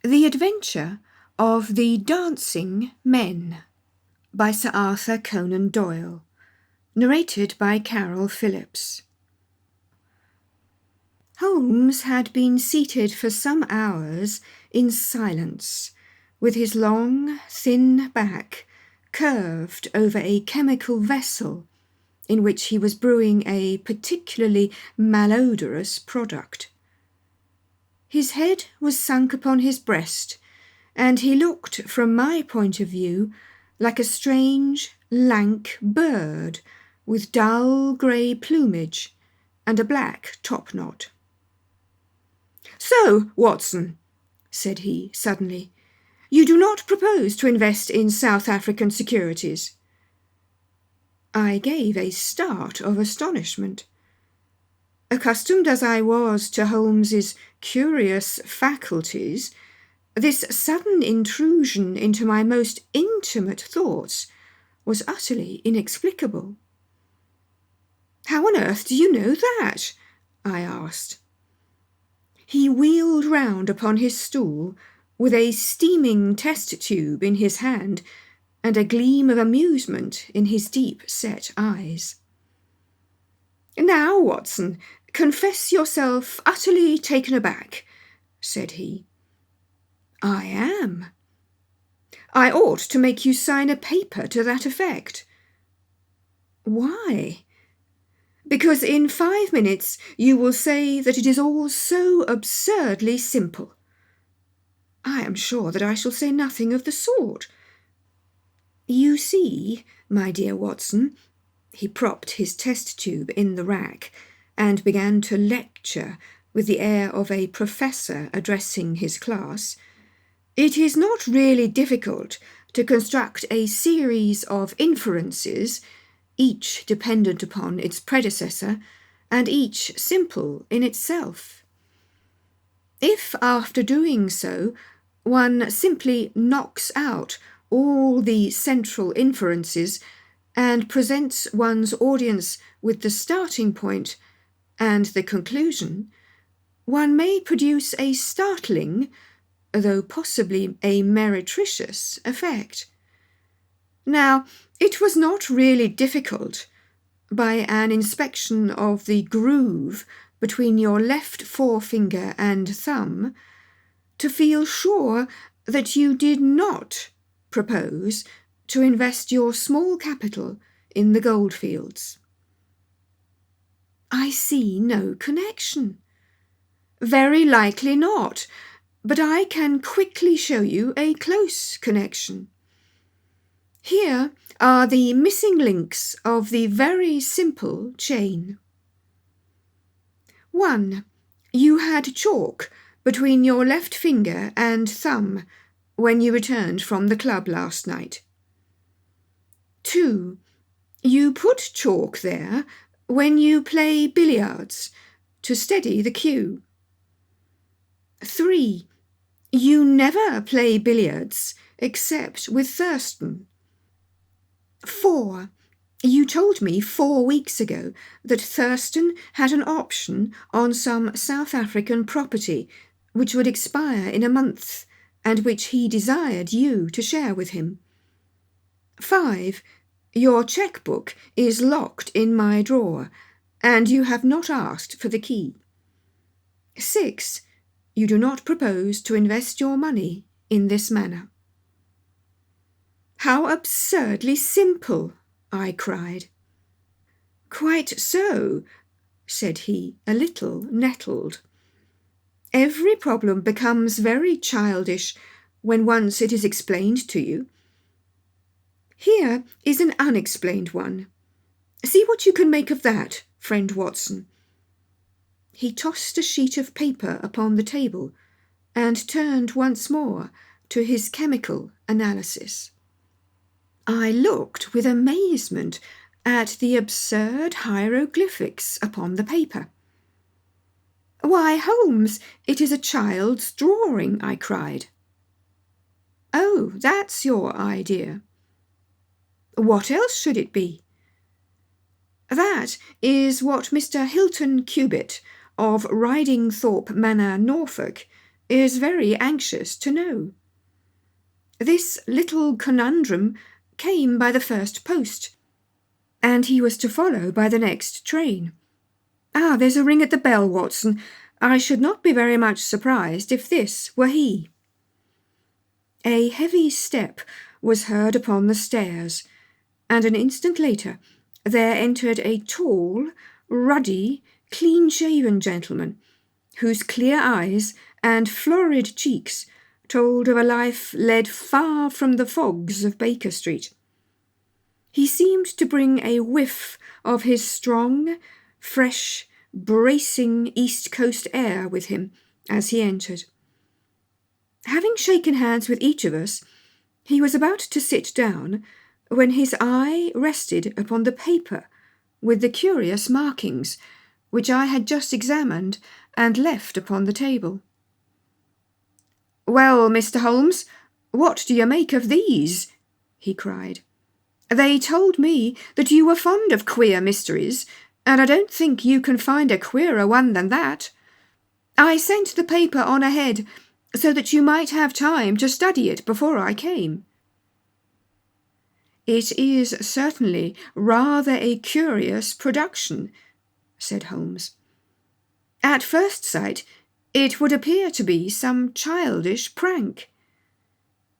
The Adventure of the Dancing Men by Sir Arthur Conan Doyle, narrated by Carol Phillips. Holmes had been seated for some hours in silence, with his long, thin back curved over a chemical vessel in which he was brewing a particularly malodorous product. His head was sunk upon his breast, and he looked, from my point of view, like a strange, lank bird with dull grey plumage and a black topknot. "So, Watson," said he suddenly, "you do not propose to invest in South African securities?" I gave a start of astonishment. Accustomed as I was to Holmes's curious faculties, this sudden intrusion into my most intimate thoughts was utterly inexplicable. "How on earth do you know that?" I asked. He wheeled round upon his stool, with a steaming test-tube in his hand and a gleam of amusement in his deep-set eyes. "Now, Watson, confess yourself utterly taken aback," said he. "I am." "I ought to make you sign a paper to that effect." "Why?" "Because in 5 minutes you will say that it is all so absurdly simple." "I am sure that I shall say nothing of the sort." "You see, my dear Watson," he propped his test-tube in the rack and began to lecture with the air of a professor addressing his class, "it is not really difficult to construct a series of inferences, each dependent upon its predecessor, and each simple in itself. If, after doing so, one simply knocks out all the central inferences and presents one's audience with the starting point and the conclusion, one may produce a startling, though possibly a meretricious, effect. Now, it was not really difficult, by an inspection of the groove between your left forefinger and thumb, to feel sure that you did not propose to invest your small capital in the goldfields." "I see no connection." "Very likely not, but I can quickly show you a close connection. Here are the missing links of the very simple chain. 1. You had chalk between your left finger and thumb when you returned from the club last night. 2. You put chalk there when you play billiards to steady the cue. 3. You never play billiards except with Thurston. 4. You told me 4 weeks ago that Thurston had an option on some South African property which would expire in a month and which he desired you to share with him. 5. Your cheque-book is locked in my drawer, and you have not asked for the key. 6. You do not propose to invest your money in this manner." "How absurdly simple!" I cried. "Quite so," said he, a little nettled. "Every problem becomes very childish when once it is explained to you. Here is an unexplained one. See what you can make of that, friend Watson." He tossed a sheet of paper upon the table and turned once more to his chemical analysis. I looked with amazement at the absurd hieroglyphics upon the paper. "Why, Holmes, it is a child's drawing," I cried. "Oh, that's your idea." "What else should it be?" "That is what Mr. Hilton Cubitt, of Ridingthorpe Manor, Norfolk, is very anxious to know. This little conundrum came by the first post, and he was to follow by the next train. Ah, there's a ring at the bell, Watson. I should not be very much surprised if this were he. A heavy step was heard upon the stairs, and an instant later there entered a tall, ruddy, clean-shaven gentleman, whose clear eyes and florid cheeks told of a life led far from the fogs of Baker Street. He seemed to bring a whiff of his strong, fresh, bracing East Coast air with him as he entered. Having shaken hands with each of us, he was about to sit down when his eye rested upon the paper with the curious markings, which I had just examined and left upon the table. "Well, Mr. Holmes, what do you make of these?" he cried. "They told me that you were fond of queer mysteries, and I don't think you can find a queerer one than that. I sent the paper on ahead so that you might have time to study it before I came." "It is certainly rather a curious production," said Holmes. "At first sight, it would appear to be some childish prank.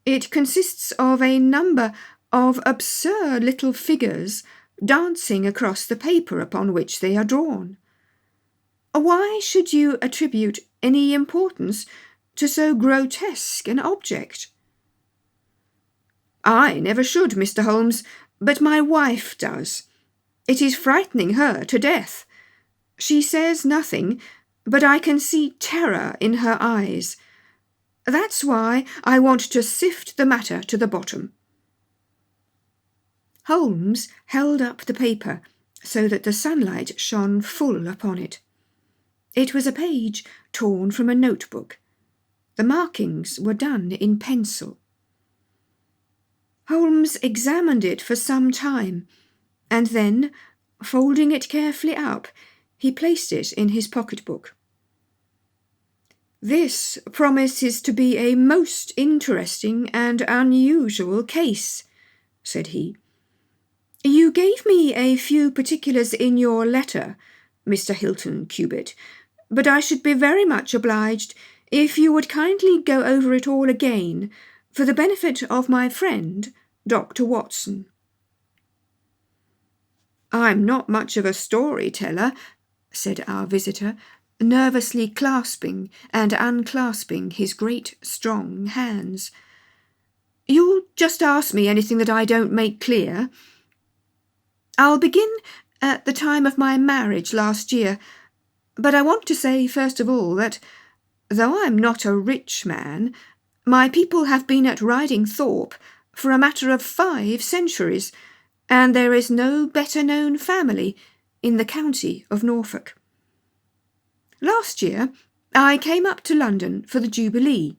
It consists of a number of absurd little figures dancing across the paper upon which they are drawn. Why should you attribute any importance to so grotesque an object?" "I never should, Mr. Holmes, but my wife does. It is frightening her to death. She says nothing, but I can see terror in her eyes. That's why I want to sift the matter to the bottom." Holmes held up the paper so that the sunlight shone full upon it. It was a page torn from a notebook. The markings were done in pencil. Holmes examined it for some time, and then, folding it carefully up, he placed it in his pocket-book. "This promises to be a most interesting and unusual case," said he. "You gave me a few particulars in your letter, Mr. Hilton Cubitt, but I should be very much obliged if you would kindly go over it all again for the benefit of my friend, Dr. Watson." "I'm not much of a storyteller," said our visitor, nervously clasping and unclasping his great strong hands. "You'll just ask me anything that I don't make clear. I'll begin at the time of my marriage last year, but I want to say first of all that, though I'm not a rich man, my people have been at Ridingthorpe for a matter of 5 centuries, and there is no better-known family in the county of Norfolk. Last year I came up to London for the Jubilee,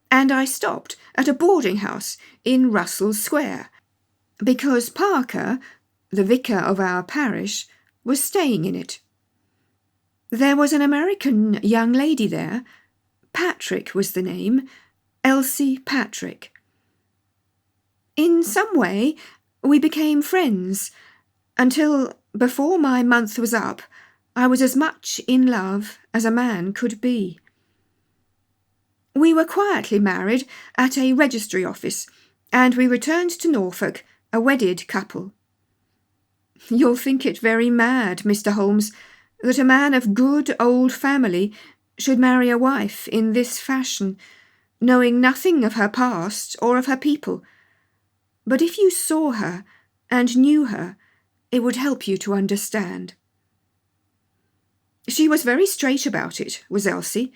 and I stopped at a boarding-house in Russell Square, because Parker, the vicar of our parish, was staying in it. There was an American young lady there. Patrick was the name, Elsie Patrick. In some way we became friends, until, before my month was up, I was as much in love as a man could be. We were quietly married at a registry office, and we returned to Norfolk, a wedded couple. You'll think it very mad, Mr. Holmes, that a man of good old family should marry a wife in this fashion, knowing nothing of her past or of her people. But if you saw her and knew her, it would help you to understand. She was very straight about it, was Elsie.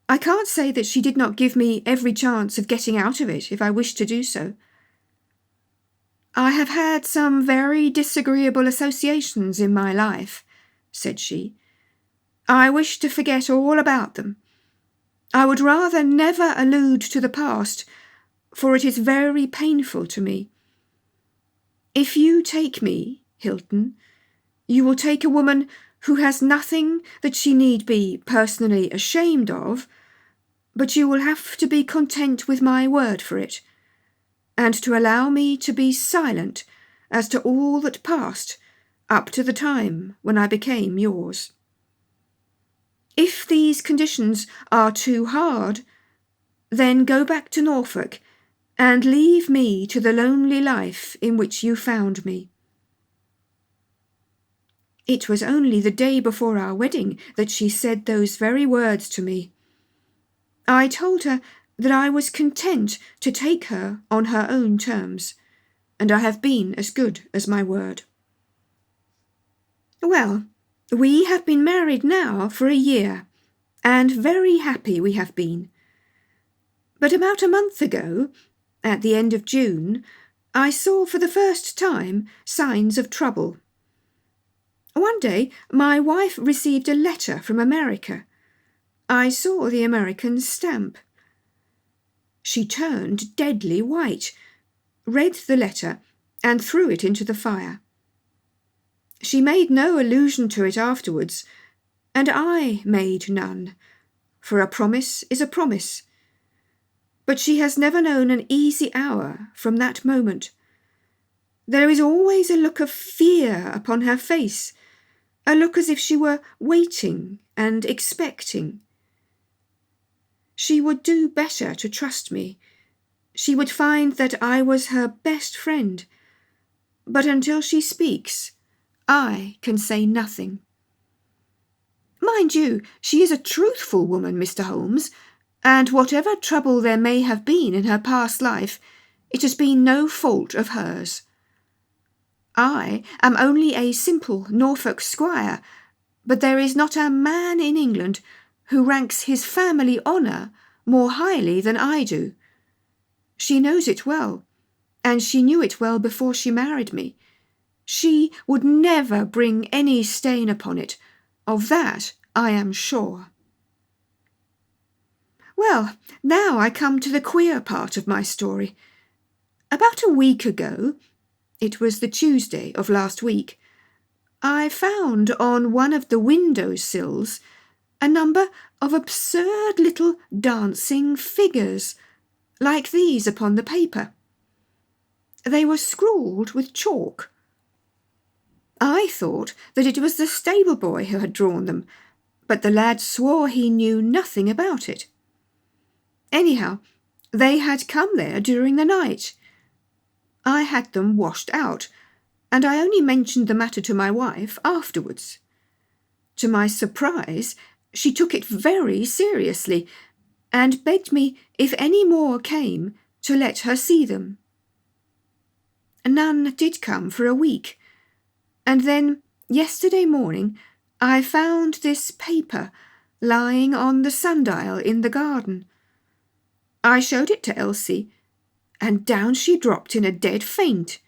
I can't say that she did not give me every chance of getting out of it if I wished to do so. I have had some very disagreeable associations in my life, said she. I wish to forget all about them. I would rather never allude to the past, for it is very painful to me. If you take me, Hilton, you will take a woman who has nothing that she need be personally ashamed of, but you will have to be content with my word for it, and to allow me to be silent as to all that passed up to the time when I became yours. If these conditions are too hard, then go back to Norfolk and leave me to the lonely life in which you found me." It was only the day before our wedding that she said those very words to me. I told her that I was content to take her on her own terms, and I have been as good as my word. Well, we have been married now for a year, and very happy we have been. But about a month ago, at the end of June, I saw for the first time signs of trouble. One day my wife received a letter from America. I saw the American stamp. She turned deadly white, read the letter, and threw it into the fire. She made no allusion to it afterwards, and I made none, for a promise is a promise. But she has never known an easy hour from that moment. There is always a look of fear upon her face, a look as if she were waiting and expecting. She would do better to trust me. She would find that I was her best friend. But until she speaks, I can say nothing. Mind you, she is a truthful woman, Mr. Holmes, and whatever trouble there may have been in her past life, it has been no fault of hers. I am only a simple Norfolk squire, but there is not a man in England who ranks his family honour more highly than I do. She knows it well, and she knew it well before she married me. She would never bring any stain upon it. Of that I am sure. Well, now I come to the queer part of my story. About a week ago, it was the Tuesday of last week, I found on one of the window sills a number of absurd little dancing figures, like these upon the paper. They were scrawled with chalk. I thought that it was the stable boy who had drawn them, but the lad swore he knew nothing about it. Anyhow, they had come there during the night. I had them washed out, and I only mentioned the matter to my wife afterwards. To my surprise, she took it very seriously, and begged me, if any more came, to let her see them. None did come for a week, and then, yesterday morning, I found this paper lying on the sundial in the garden. I showed it to Elsie, and down she dropped in a dead faint.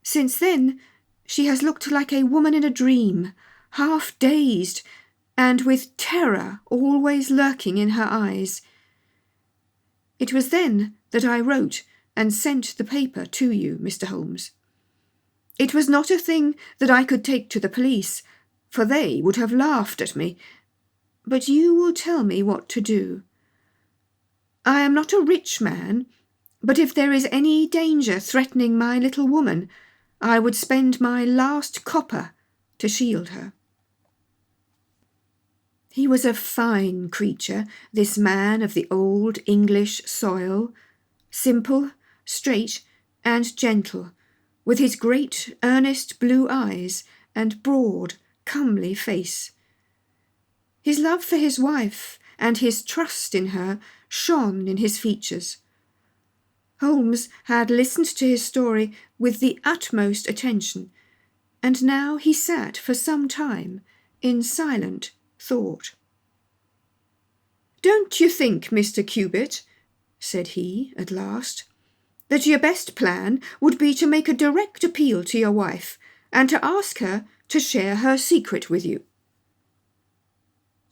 Since then, she has looked like a woman in a dream, half dazed, and with terror always lurking in her eyes. It was then that I wrote and sent the paper to you, Mr. Holmes. It was not a thing that I could take to the police, for they would have laughed at me, but you will tell me what to do. I am not a rich man, but if there is any danger threatening my little woman, I would spend my last copper to shield her. He was a fine creature, this man of the old English soil, simple, straight, and gentle, with his great earnest blue eyes and broad, comely face. His love for his wife and his trust in her shone in his features. Holmes had listened to his story with the utmost attention, and now he sat for some time in silent thought. "Don't you think, Mr. Cubitt," said he at last, "that your best plan would be to make a direct appeal to your wife and to ask her to share her secret with you?"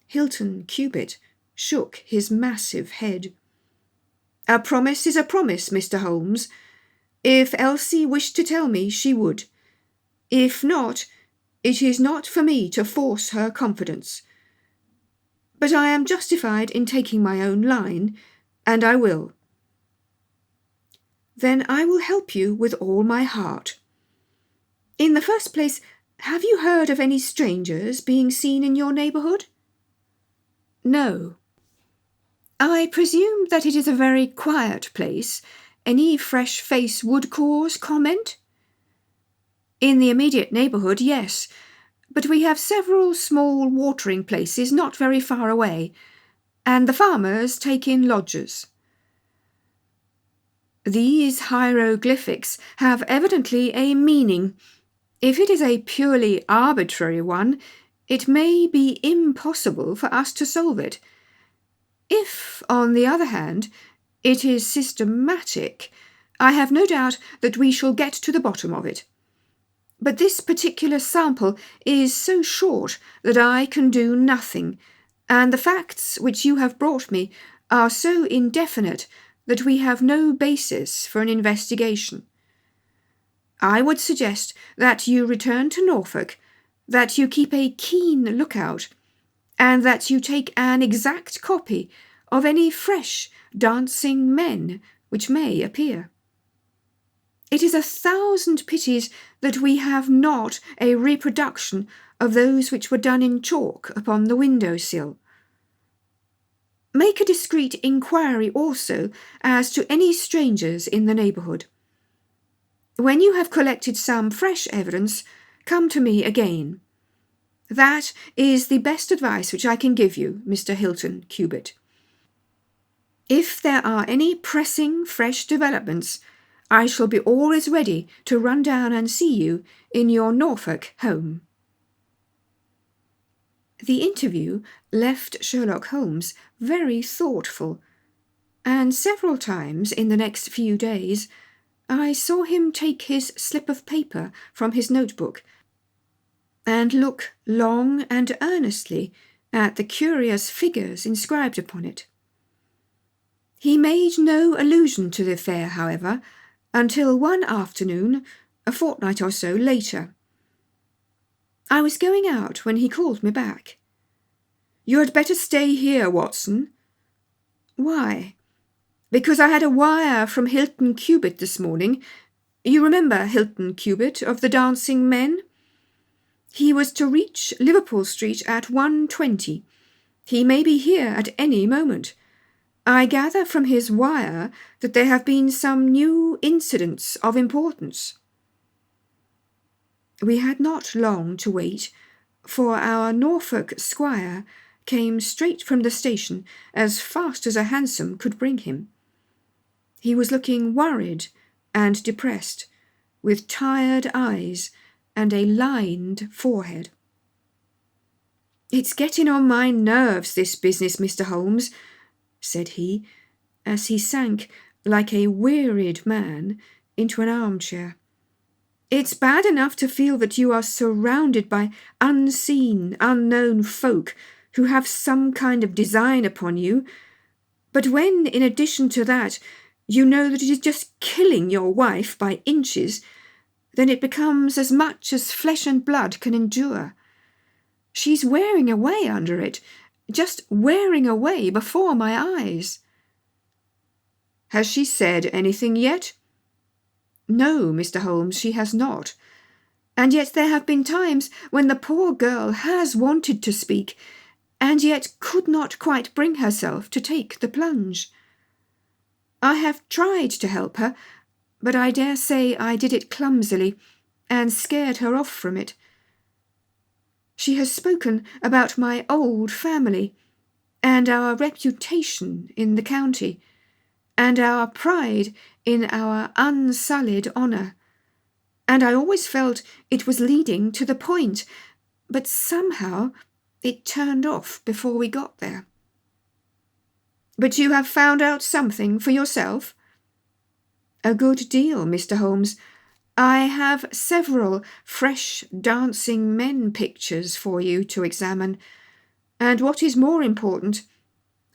Hilton Cubitt shook his massive head. "A promise is a promise, Mr. Holmes. If Elsie wished to tell me, she would. If not, it is not for me to force her confidence. but I am justified in taking my own line, and I will." "Then I will help you with all my heart. In the first place, have you heard of any strangers being seen in your neighbourhood?" "No." "I presume that it is a very quiet place. Any fresh face would cause comment?" "In the immediate neighbourhood, yes. But we have several small watering places not very far away, and the farmers take in lodgers." "These hieroglyphics have evidently a meaning. If it is a purely arbitrary one, it may be impossible for us to solve it. If, on the other hand, it is systematic, I have no doubt that we shall get to the bottom of it. But this particular sample is so short that I can do nothing, and the facts which you have brought me are so indefinite that we have no basis for an investigation. I would suggest that you return to Norfolk, that you keep a keen lookout, and that you take an exact copy of any fresh dancing men which may appear. It is 1,000 pities that we have not a reproduction of those which were done in chalk upon the window-sill. Make a discreet inquiry also as to any strangers in the neighbourhood. When you have collected some fresh evidence, come to me again. That is the best advice which I can give you, Mr. Hilton Cubitt. If there are any pressing fresh developments, I shall be always ready to run down and see you in your Norfolk home." The interview left Sherlock Holmes very thoughtful, and several times in the next few days I saw him take his slip of paper from his notebook and look long and earnestly at the curious figures inscribed upon it. He made no allusion to the affair, however, until one afternoon, a fortnight or so later. I was going out when he called me back. "You had better stay here, Watson." "Why?" "Because I had a wire from Hilton Cubitt this morning. You remember Hilton Cubitt of the Dancing Men? He was to reach Liverpool Street at 1:20. He may be here at any moment. I gather from his wire that there have been some new incidents of importance." We had not long to wait, for our Norfolk squire came straight from the station as fast as a hansom could bring him. He was looking worried and depressed, with tired eyes and a lined forehead. "It's getting on my nerves, this business, Mr. Holmes," said he, as he sank, like a wearied man, into an armchair. "It's bad enough to feel that you are surrounded by unseen, unknown folk who have some kind of design upon you, but when, in addition to that, you know that it is just killing your wife by inches, then it becomes as much as flesh and blood can endure. She's wearing away under it, just wearing away before my eyes." "Has she said anything yet?" "No, Mr. Holmes, she has not. And yet there have been times when the poor girl has wanted to speak, and yet could not quite bring herself to take the plunge. I have tried to help her, but I dare say I did it clumsily, and scared her off from it. She has spoken about my old family, and our reputation in the county, and our pride in our unsullied honour, and I always felt it was leading to the point, but somehow it turned off before we got there." "But you have found out something for yourself?" "A good deal, Mr. Holmes. I have several fresh dancing men pictures for you to examine, and what is more important,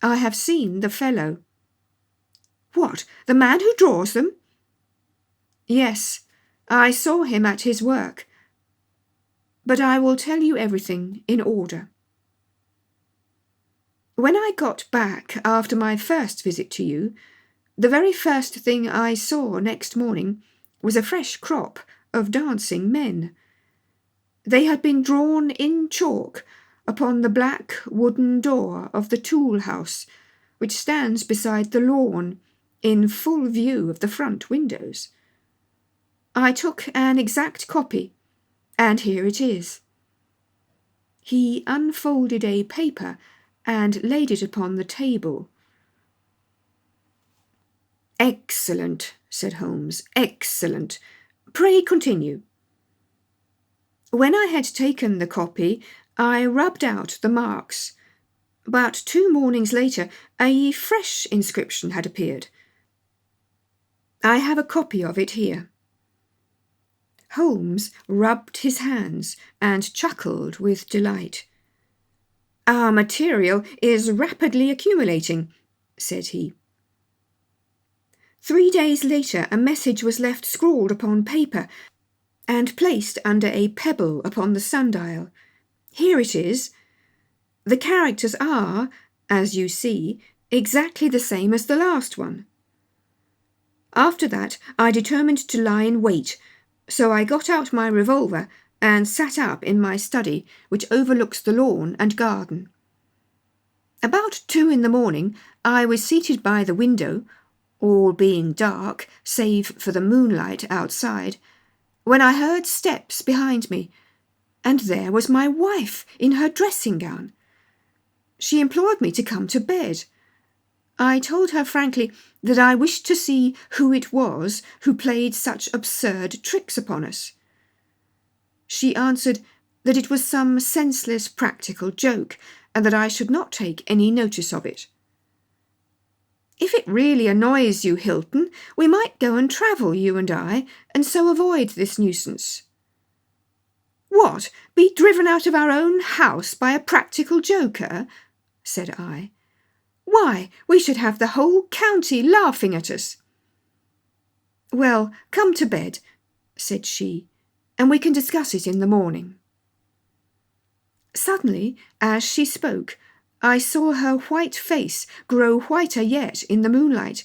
I have seen the fellow." "What, the man who draws them?" "Yes, I saw him at his work. But I will tell you everything in order. When I got back after my first visit to you, the very first thing I saw next morning was a fresh crop of dancing men. They had been drawn in chalk upon the black wooden door of the tool house, which stands beside the lawn, in full view of the front windows. I took an exact copy, and here it is. He unfolded a paper and laid it upon the table. "Excellent," said Holmes, "excellent. Pray continue." "When I had taken the copy, I rubbed out the marks, but 2 mornings later a fresh inscription had appeared. I have a copy of it here." Holmes rubbed his hands and chuckled with delight. "Our material is rapidly accumulating," said he. 3 days later a message was left scrawled upon paper and placed under a pebble upon the sundial. Here it is. The characters are, as you see, exactly the same as the last one. After that I determined to lie in wait, so I got out my revolver and sat up in my study, which overlooks the lawn and garden. About 2 in the morning I was seated by the window, all being dark save for the moonlight outside, when I heard steps behind me, and there was my wife in her dressing gown. She implored me to come to bed. I told her frankly that I wished to see who it was who played such absurd tricks upon us. She answered that it was some senseless practical joke, and that I should not take any notice of it. "If it really annoys you, Hilton, we might go and travel, you and I, and so avoid this nuisance." "What, be driven out of our own house by a practical joker?" said I. "Why, we should have the whole county laughing at us." "Well, come to bed," said she, "and we can discuss it in the morning." Suddenly, as she spoke, I saw her white face grow whiter yet in the moonlight,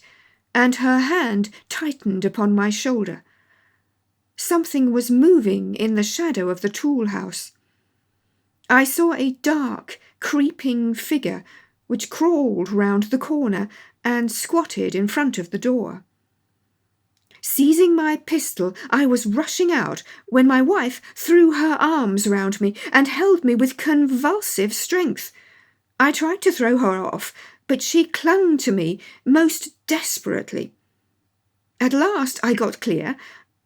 and her hand tightened upon my shoulder. Something was moving in the shadow of the tool house. I saw a dark, creeping figure which crawled round the corner and squatted in front of the door. Seizing my pistol, I was rushing out when my wife threw her arms round me and held me with convulsive strength. I tried to throw her off, but she clung to me most desperately. At last I got clear,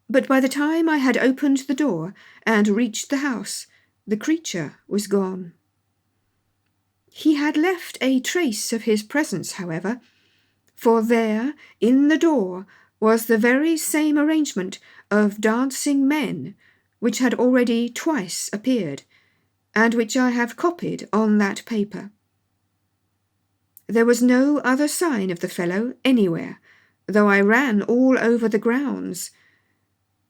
but by the time I had opened the door and reached the house, the creature was gone. He had left a trace of his presence, however, for there, in the door, was the very same arrangement of dancing men which had already twice appeared, and which I have copied on that paper. There was no other sign of the fellow anywhere, though I ran all over the grounds.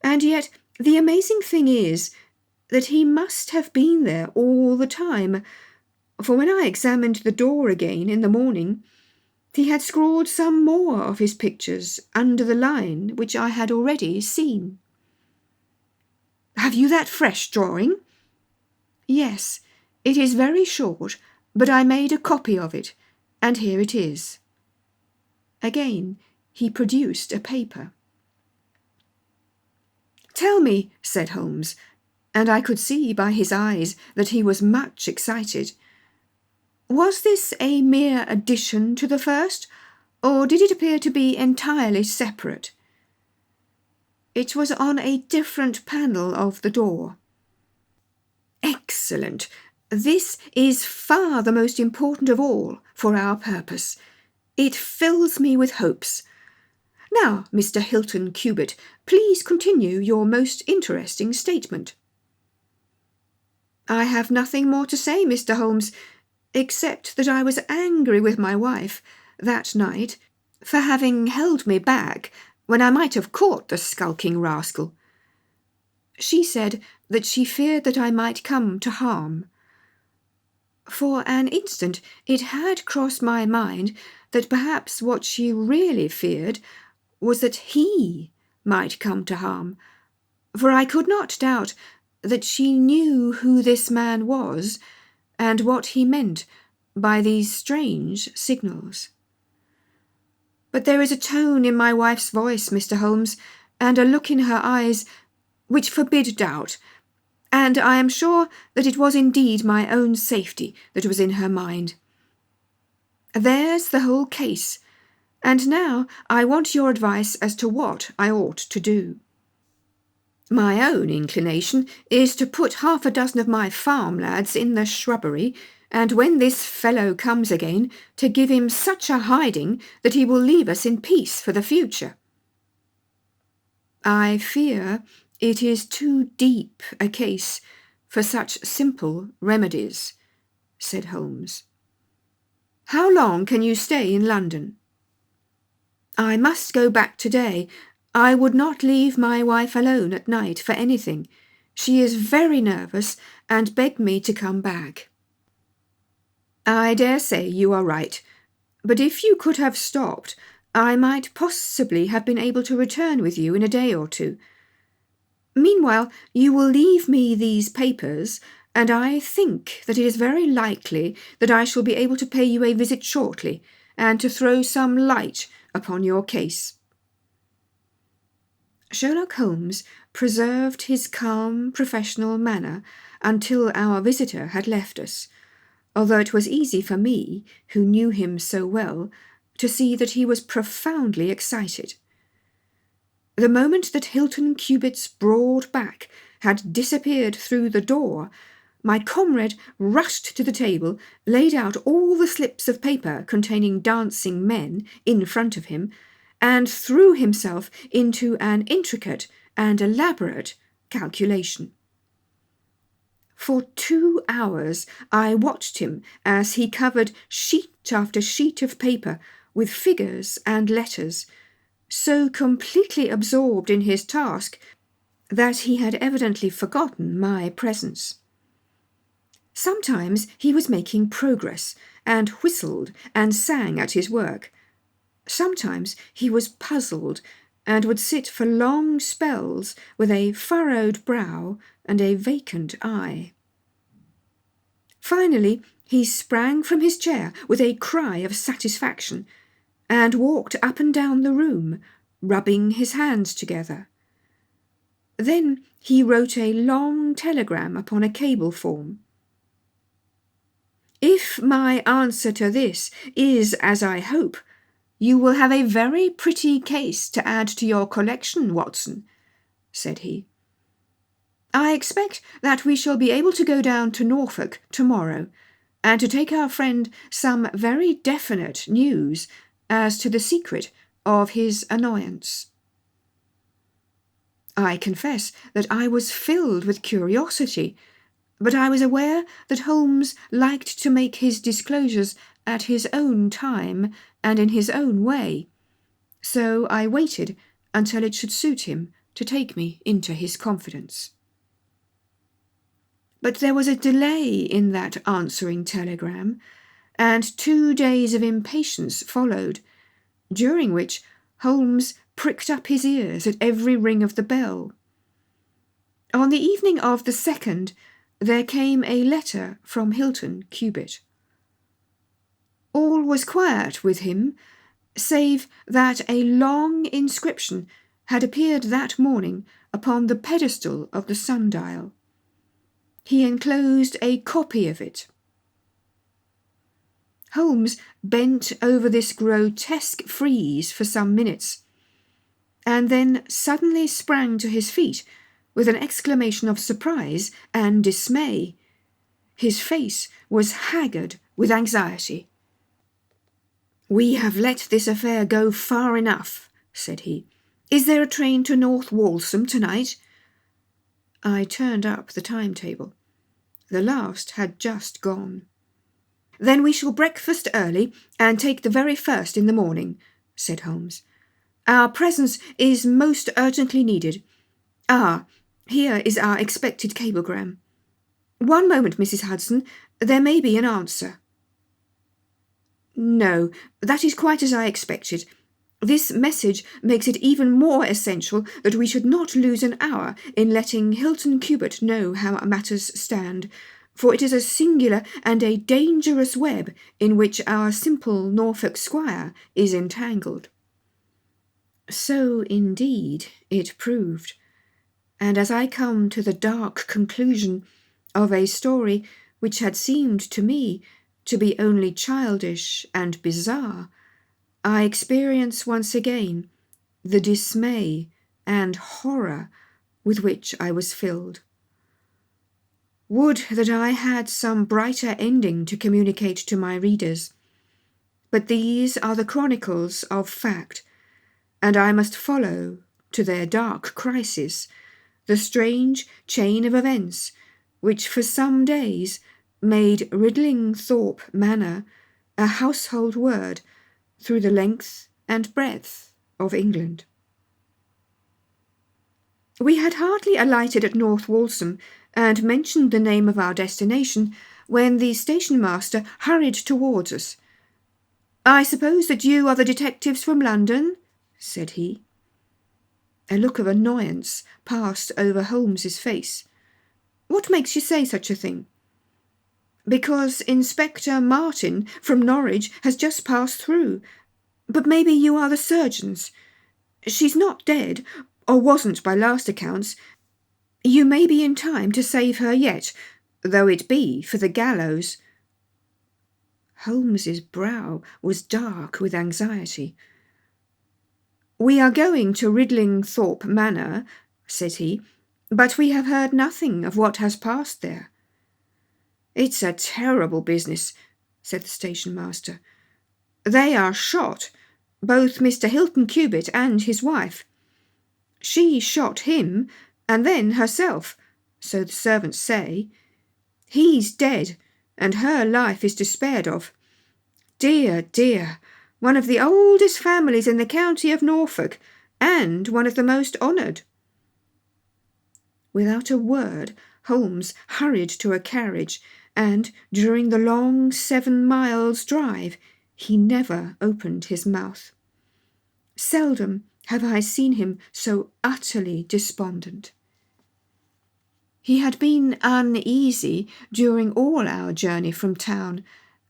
And yet the amazing thing is that he must have been there all the time, for when I examined the door again in the morning, he had scrawled some more of his pictures under the line which I had already seen. "Have you that fresh drawing?" "Yes, it is very short, but I made a copy of it, and here it is." Again he produced a paper. "Tell me," said Holmes, and I could see by his eyes that he was much excited, "was this a mere addition to the first, or did it appear to be entirely separate?" "It was on a different panel of the door." "Excellent. This is far the most important of all for our purpose. It fills me with hopes. Now, Mr. Hilton Cubitt, please continue your most interesting statement." "I have nothing more to say, Mr. Holmes, except that I was angry with my wife that night for having held me back when I might have caught the skulking rascal. She said that she feared that I might come to harm. For an instant it had crossed my mind that perhaps what she really feared was that he might come to harm, for I could not doubt that she knew who this man was and what he meant by these strange signals. But there is a tone in my wife's voice, Mr. Holmes, and a look in her eyes which forbid doubt, and I am sure that it was indeed my own safety that was in her mind. There's the whole case, and now I want your advice as to what I ought to do. My own inclination is to put 6 of my farm lads in the shrubbery, and when this fellow comes again, to give him such a hiding that he will leave us in peace for the future. I fear it is too deep a case for such simple remedies, said Holmes. How long can you stay in London? I must go back today. I would not leave my wife alone at night for anything. She is very nervous and begged me to come back. I dare say you are right, but if you could have stopped, I might possibly have been able to return with you in a day or two. Meanwhile, you will leave me these papers, and I think that it is very likely that I shall be able to pay you a visit shortly, and to throw some light upon your case. Sherlock Holmes preserved his calm, professional manner until our visitor had left us, although it was easy for me, who knew him so well, to see that he was profoundly excited. The moment that Hilton Cubit's broad back had disappeared through the door, my comrade rushed to the table, laid out all the slips of paper containing dancing men in front of him, and threw himself into an intricate and elaborate calculation. For 2 hours I watched him as he covered sheet after sheet of paper with figures and letters, so completely absorbed in his task that he had evidently forgotten my presence. Sometimes he was making progress, and whistled and sang at his work. Sometimes he was puzzled, and would sit for long spells with a furrowed brow and a vacant eye. Finally he sprang from his chair with a cry of satisfaction, and walked up and down the room, rubbing his hands together. Then he wrote a long telegram upon a cable form. If my answer to this is as I hope, you will have a very pretty case to add to your collection, Watson, said he. I expect that we shall be able to go down to Norfolk tomorrow, and to take our friend some very definite news as to the secret of his annoyance. I confess that I was filled with curiosity, but I was aware that Holmes liked to make his disclosures at his own time and in his own way, so I waited until it should suit him to take me into his confidence. But there was a delay in that answering telegram, and 2 days of impatience followed, during which Holmes pricked up his ears at every ring of the bell. On the evening of the 2nd, there came a letter from Hilton Cubit. All was quiet with him, save that a long inscription had appeared that morning upon the pedestal of the sundial. He enclosed a copy of it. Holmes bent over this grotesque frieze for some minutes, and then suddenly sprang to his feet with an exclamation of surprise and dismay. His face was haggard with anxiety. "We have let this affair go far enough," said he. "Is there a train to North Walsham tonight?" I turned up the timetable. The last had just gone. "Then we shall breakfast early and take the very first in the morning," said Holmes. "Our presence is most urgently needed. Ah, here is our expected cablegram. One moment, Mrs. Hudson. There may be an answer." "No, that is quite as I expected. This message makes it even more essential that we should not lose an hour in letting Hilton Cubitt know how matters stand, for it is a singular and a dangerous web in which our simple Norfolk squire is entangled." So indeed it proved, and as I come to the dark conclusion of a story which had seemed to me to be only childish and bizarre, I experience once again the dismay and horror with which I was filled. Would that I had some brighter ending to communicate to my readers, but these are the chronicles of fact, and I must follow, to their dark crisis, the strange chain of events which for some days made Ridlingthorpe Manor a household word through the length and breadth of England. We had hardly alighted at North Walsham and mentioned the name of our destination when the station-master hurried towards us. "I suppose that you are the detectives from London?" said he. A look of annoyance passed over Holmes's face. "What makes you say such a thing?" "Because Inspector Martin from Norwich has just passed through. But maybe you are the surgeons. She's not dead, or wasn't by last accounts. You may be in time to save her yet, though it be for the gallows." Holmes's brow was dark with anxiety. "We are going to Ridlingthorpe Manor," said he, "but we have heard nothing of what has passed there." "It's a terrible business," said the station-master. "They are shot, both Mr. Hilton Cubitt and his wife. She shot him, and then herself, so the servants say. He's dead, and her life is despaired of. Dear, dear, one of the oldest families in the county of Norfolk, and one of the most honoured." Without a word, Holmes hurried to a carriage, and during the long 7 miles' drive he never opened his mouth. Seldom have I seen him so utterly despondent. He had been uneasy during all our journey from town,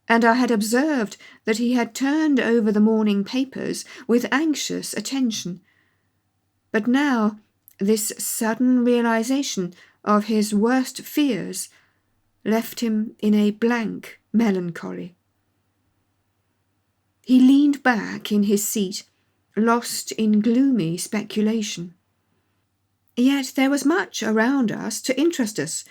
and I had observed that he had turned over the morning papers with anxious attention. But now this sudden realization of his worst fears left him in a blank melancholy. He leaned back in his seat, lost in gloomy speculation. Yet there was much around us to interest us,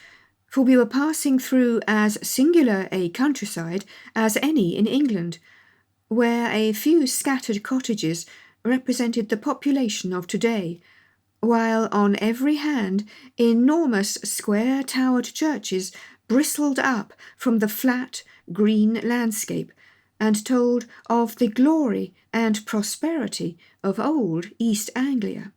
for we were passing through as singular a countryside as any in England, where a few scattered cottages represented the population of today, while on every hand enormous square-towered churches bristled up from the flat, green landscape, and told of the glory and prosperity of old East Anglia.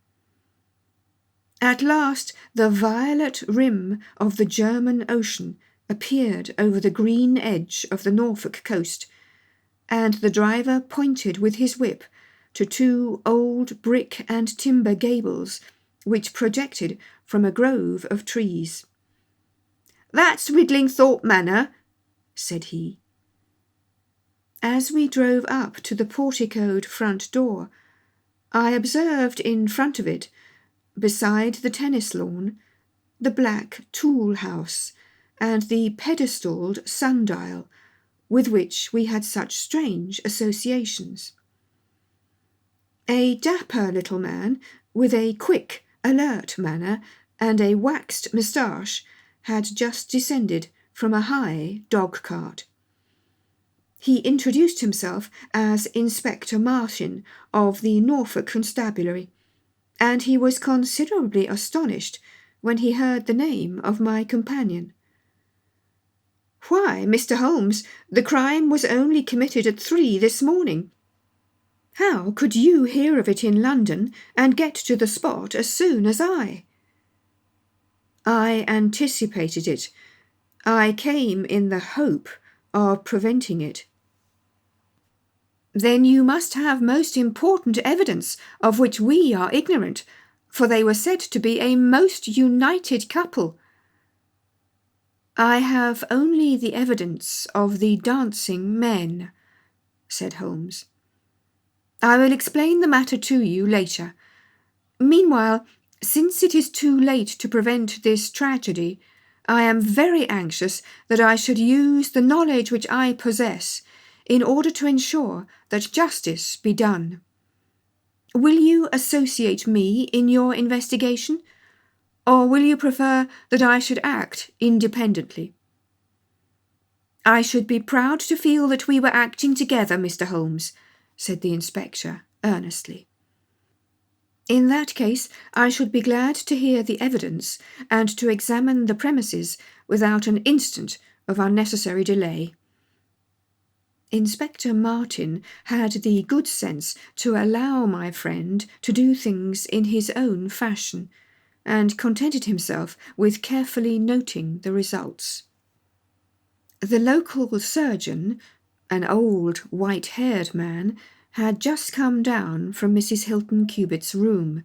At last the violet rim of the German Ocean appeared over the green edge of the Norfolk coast, and the driver pointed with his whip to 2 old brick and timber gables which projected from a grove of trees. "That's Ridlingthorpe Manor," said he. As we drove up to the porticoed front door, I observed in front of it, beside the tennis lawn, the black tool house and the pedestaled sundial with which we had such strange associations. A dapper little man with a quick, alert manner and a waxed moustache had just descended from a high dog-cart. He introduced himself as Inspector Martin of the Norfolk Constabulary, and he was considerably astonished when he heard the name of my companion. "Why, Mr. Holmes, the crime was only committed at 3 this morning. How could you hear of it in London and get to the spot as soon as I?" "I anticipated it. I came in the hope of preventing it. Then you must have most important evidence of which we are ignorant, for they were said to be a most united couple. I have only the evidence of the dancing men, said Holmes. I will explain the matter to you later. Meanwhile, since it is too late to prevent this tragedy, I am very anxious that I should use the knowledge which I possess in order to ensure that justice be done. Will you associate me in your investigation, or will you prefer that I should act independently? I should be proud to feel that we were acting together, Mr. Holmes, said the inspector earnestly. In that case, I should be glad to hear the evidence and to examine the premises without an instant of unnecessary delay. Inspector Martin had the good sense to allow my friend to do things in his own fashion, and contented himself with carefully noting the results. The local surgeon, an old white-haired man, had just come down from Mrs. Hilton Cubitt's room,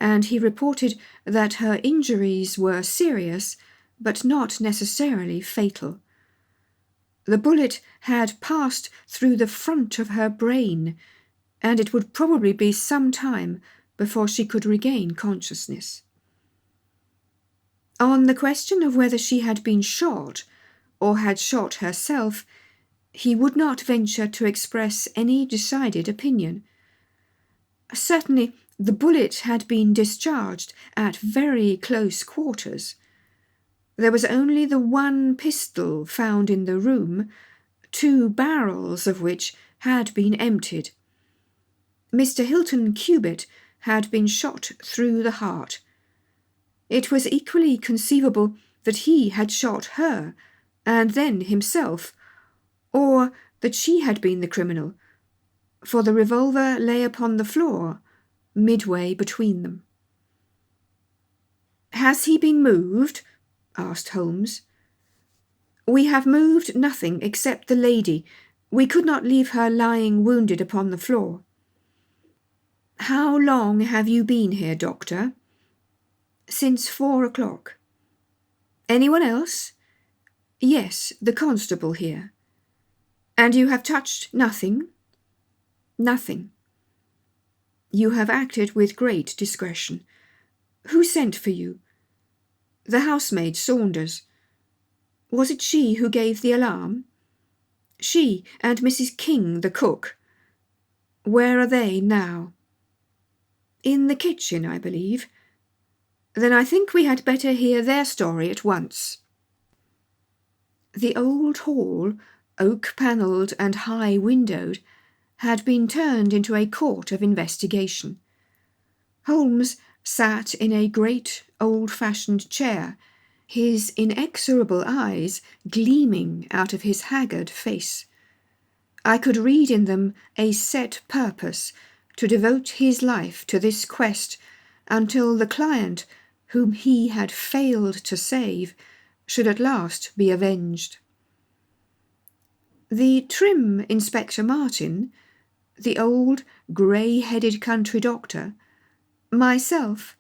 and he reported that her injuries were serious, but not necessarily fatal. The bullet had passed through the front of her brain, and it would probably be some time before she could regain consciousness. On the question of whether she had been shot, or had shot herself, he would not venture to express any decided opinion. Certainly, the bullet had been discharged at very close quarters. There was only the one pistol found in the room, 2 barrels of which had been emptied. Mr. Hilton Cubitt had been shot through the heart. It was equally conceivable that he had shot her, and then himself, or that she had been the criminal, for the revolver lay upon the floor, midway between them. "Has he been moved?" asked Holmes. "We have moved nothing except the lady. We could not leave her lying wounded upon the floor." "How long have you been here, doctor?" "Since 4 o'clock. "Anyone else?" "Yes, the constable here." "And you have touched nothing?" "Nothing." "You have acted with great discretion. Who sent for you?" "The housemaid, Saunders." "Was it she who gave the alarm?" "She and Mrs. King, the cook." "Where are they now?" "In the kitchen, I believe." "Then I think we had better hear their story at once." The old hall, oak-panelled and high-windowed, had been turned into a court of investigation. Holmes sat in a great old-fashioned chair, his inexorable eyes gleaming out of his haggard face. I could read in them a set purpose to devote his life to this quest until the client whom he had failed to save should at last be avenged. The trim Inspector Martin, the old grey-headed country doctor, myself,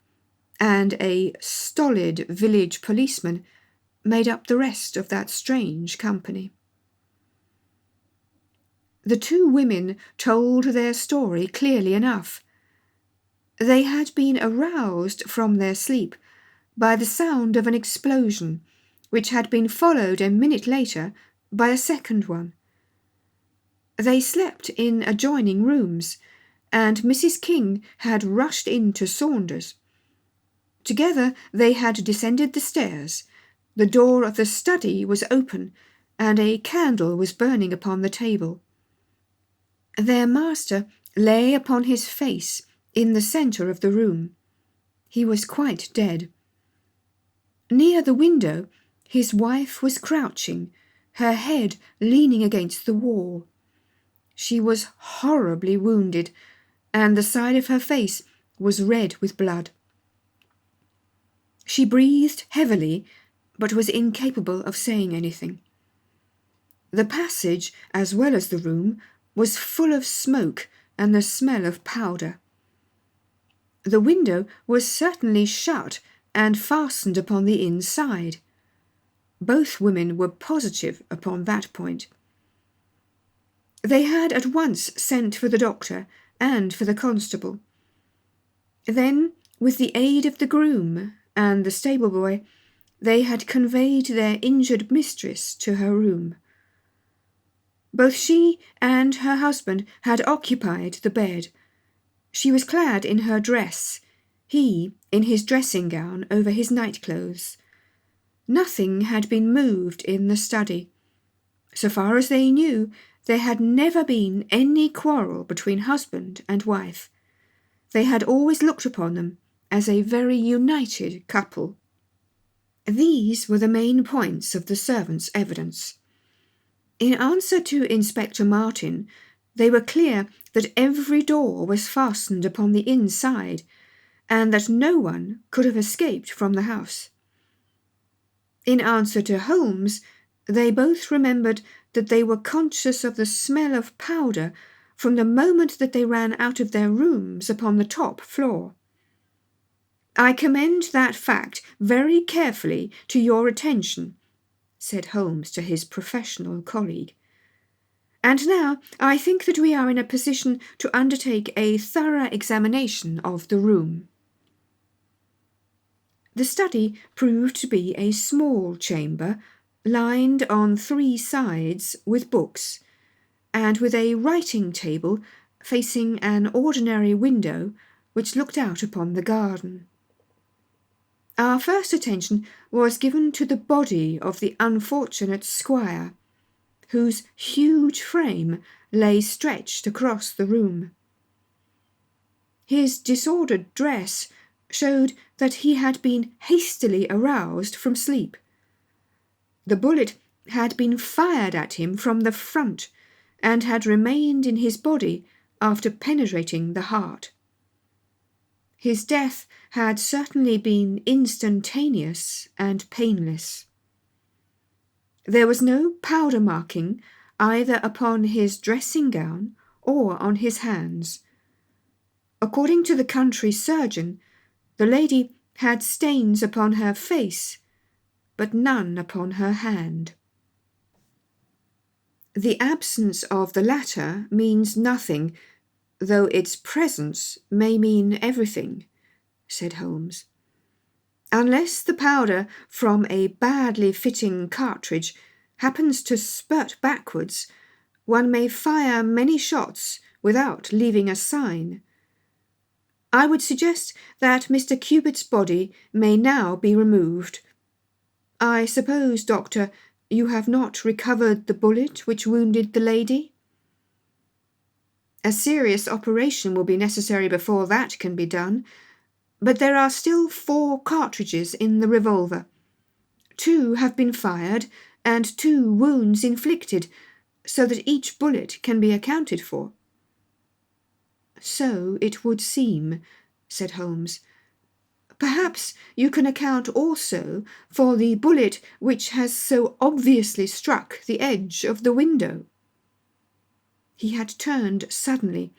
and a stolid village policeman made up the rest of that strange company. The 2 women told their story clearly enough. They had been aroused from their sleep by the sound of an explosion, which had been followed a minute later by a second one. They slept in adjoining rooms, and Mrs. King had rushed into Saunders. Together they had descended the stairs. The door of the study was open, and a candle was burning upon the table. Their master lay upon his face in the centre of the room. He was quite dead. Near the window, his wife was crouching, her head leaning against the wall. She was horribly wounded, and the side of her face was red with blood. She breathed heavily, but was incapable of saying anything. The passage, as well as the room, was full of smoke and the smell of powder. The window was certainly shut and fastened upon the inside. Both women were positive upon that point. They had at once sent for the doctor and for the constable. Then, with the aid of the groom and the stable boy, they had conveyed their injured mistress to her room. Both she and her husband had occupied the bed. She was clad in her dress, he in his dressing gown over his nightclothes. Nothing had been moved in the study. So far as they knew, there had never been any quarrel between husband and wife. They had always looked upon them as a very united couple. These were the main points of the servants' evidence. In answer to Inspector Martin, they were clear that every door was fastened upon the inside, and that no one could have escaped from the house. In answer to Holmes, they both remembered that they were conscious of the smell of powder from the moment that they ran out of their rooms upon the top floor. "I commend that fact very carefully to your attention," said Holmes to his professional colleague. "And now I think that we are in a position to undertake a thorough examination of the room." The study proved to be a small chamber, lined on 3 sides with books, and with a writing table facing an ordinary window which looked out upon the garden. Our first attention was given to the body of the unfortunate squire, whose huge frame lay stretched across the room. His disordered dress showed that he had been hastily aroused from sleep. The bullet had been fired at him from the front, and had remained in his body after penetrating the heart. His death had certainly been instantaneous and painless. There was no powder marking either upon his dressing gown or on his hands. According to the country surgeon, the lady had stains upon her face, but none upon her hand. The absence of the latter means nothing, though its presence may mean everything, said Holmes. Unless the powder from a badly fitting cartridge happens to spurt backwards, one may fire many shots without leaving a sign. I would suggest that Mr. Cubitt's body may now be removed. I suppose, Doctor, you have not recovered the bullet which wounded the lady? A serious operation will be necessary before that can be done, but there are still 4 cartridges in the revolver. 2 have been fired and 2 wounds inflicted, so that each bullet can be accounted for. So it would seem, said Holmes. Perhaps you can account also for the bullet which has so obviously struck the edge of the window. He had turned suddenly,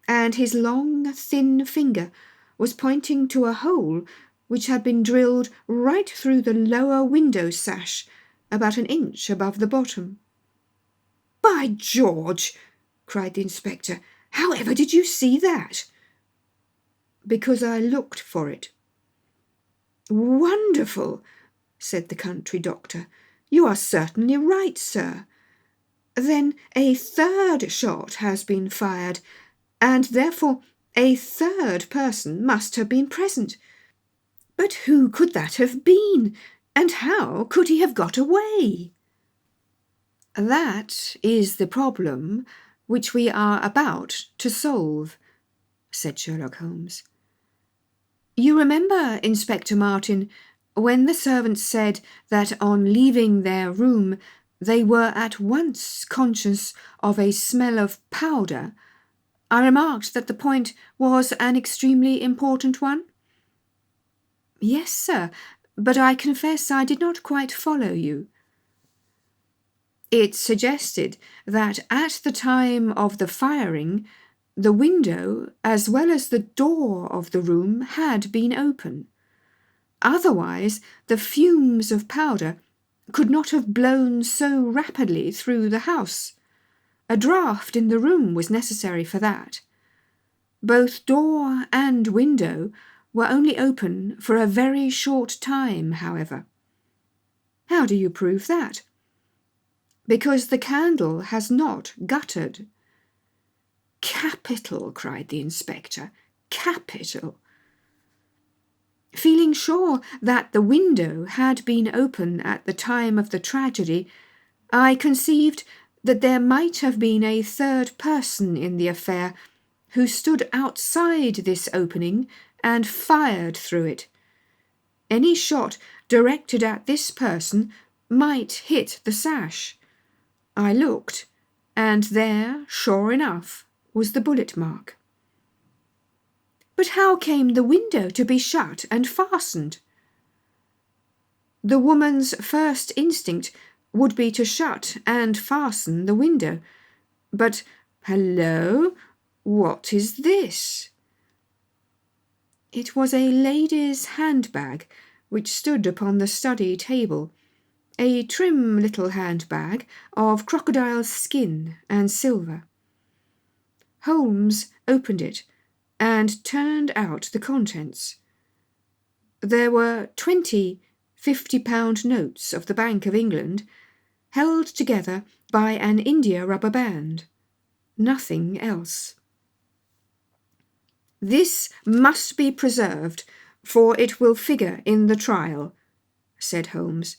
and his long, thin finger was pointing to a hole which had been drilled right through the lower window sash, about an inch above the bottom. "By George!" cried the inspector. "However did you see that?" "Because I looked for it." "Wonderful!" said the country doctor. "You are certainly right, sir. Then a 3rd shot has been fired, and therefore a 3rd person must have been present. But who could that have been, and how could he have got away?" "That is the problem which we are about to solve," said Sherlock Holmes. "You remember, Inspector Martin, when the servants said that on leaving their room they were at once conscious of a smell of powder, I remarked that the point was an extremely important one?" "Yes, sir, but I confess I did not quite follow you." "It suggested that at the time of the firing, the window as well as the door of the room had been open. Otherwise, the fumes of powder could not have blown so rapidly through the house. A draught in the room was necessary for that. Both door and window were only open for a very short time, however." "How do you prove that?" "Because the candle has not guttered." "Capital!" cried the inspector. "Capital!" Feeling sure that the window had been open at the time of the tragedy, I conceived that there might have been a third person in the affair who stood outside this opening and fired through it. Any shot directed at this person might hit the sash. I looked, and there, sure enough, was the bullet mark." "But how came the window to be shut and fastened?" "The woman's first instinct would be to shut and fasten the window. But, hello, what is this?" It was a lady's handbag which stood upon the study table, a trim little handbag of crocodile skin and silver. Holmes opened it and turned out the contents. There were 20 £50 notes of the Bank of England, held together by an india-rubber band. Nothing else. "This must be preserved, for it will figure in the trial," said Holmes,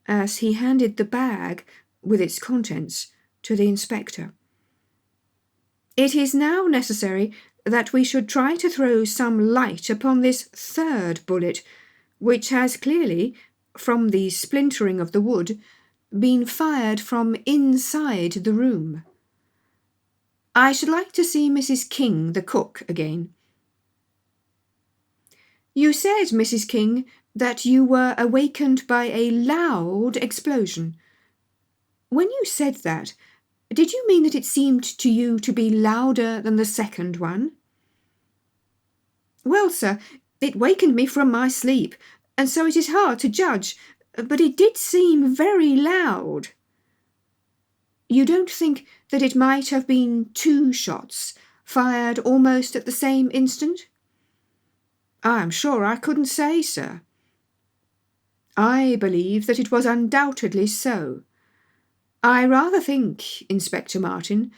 as he handed the bag, with its contents, to the inspector. "It is now necessary that we should try to throw some light upon this third bullet, which has clearly, from the splintering of the wood, been fired from inside the room. I should like to see Mrs. King, the cook, again." "You said, Mrs. King, that you were awakened by a loud explosion. When you said that, did you mean that it seemed to you to be louder than the second one?" "Well, sir, it wakened me from my sleep, and so it is hard to judge, but it did seem very loud." "You don't think that it might have been 2 shots, fired almost at the same instant?" "I am sure I couldn't say, sir." "I believe that it was undoubtedly so. I rather think, Inspector Martin,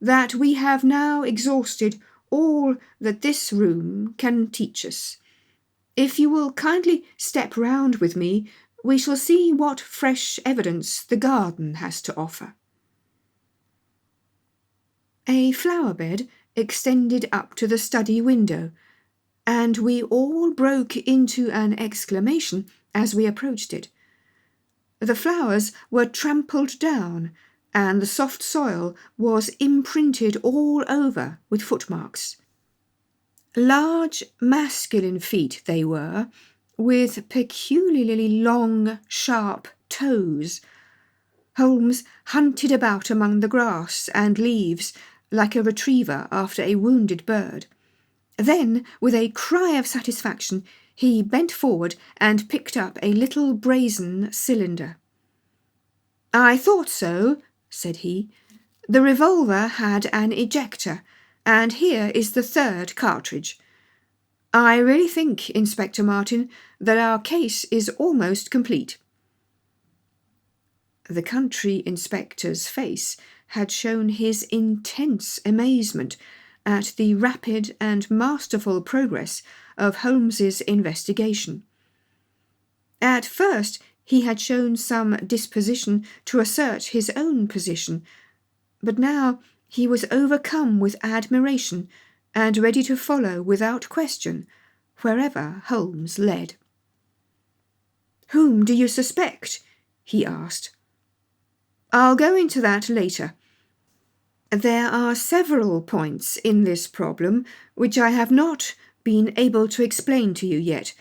that we have now exhausted all that this room can teach us. If you will kindly step round with me, we shall see what fresh evidence the garden has to offer." A flower bed extended up to the study window, and we all broke into an exclamation as we approached it. The flowers were trampled down, and the soft soil was imprinted all over with footmarks. Large masculine feet they were, with peculiarly long, sharp toes. Holmes hunted about among the grass and leaves like a retriever after a wounded bird. Then, with a cry of satisfaction, he bent forward and picked up a little brazen cylinder. "I thought so," said he. "The revolver had an ejector, and here is the third cartridge. I really think, Inspector Martin, that our case is almost complete." The country inspector's face had shown his intense amazement at the rapid and masterful progress of Holmes's investigation. At first he had shown some disposition to assert his own position, but now he was overcome with admiration and ready to follow without question wherever Holmes led. "Whom do you suspect?" he asked. "I'll go into that later. There are several points in this problem which I have not been able to explain to you yet.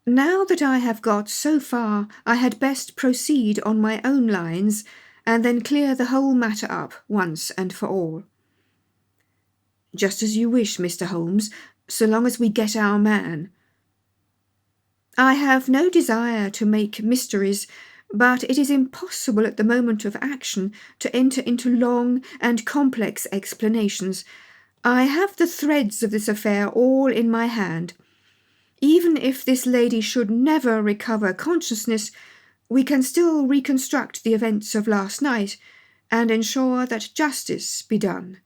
Now that I have got so far, I had best proceed on my own lines, and then clear the whole matter up once and for all. Just as you wish, Mr. Holmes, so long as we get our man. I have no desire to make mysteries, but it is impossible at the moment of action to enter into long and complex explanations. I have the threads of this affair all in my hand. Even if this lady should never recover consciousness, we can still reconstruct the events of last night and ensure that justice be done.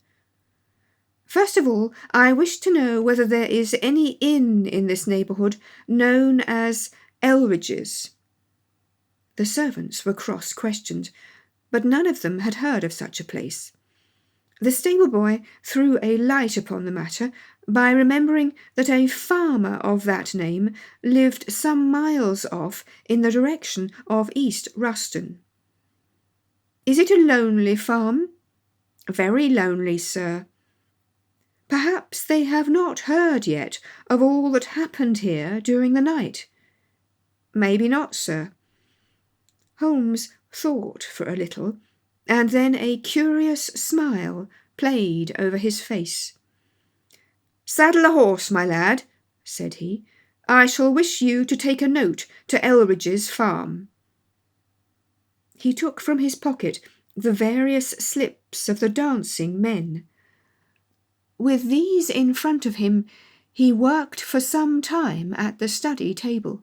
First of all, I wish to know whether there is any inn in this neighbourhood known as Elridge's. The servants were cross-questioned, but none of them had heard of such a place. The stable-boy threw a light upon the matter by remembering that a farmer of that name lived some miles off in the direction of East Ruston. "Is it a lonely farm?" "Very lonely, sir." "Perhaps they have not heard yet of all that happened here during the night?" "Maybe not, sir." Holmes thought for a little, and then a curious smile played over his face. "Saddle a horse, my lad," said he. "I shall wish you to take a note to Elridge's farm." He took from his pocket the various slips of the dancing men. With these in front of him, he worked for some time at the study table.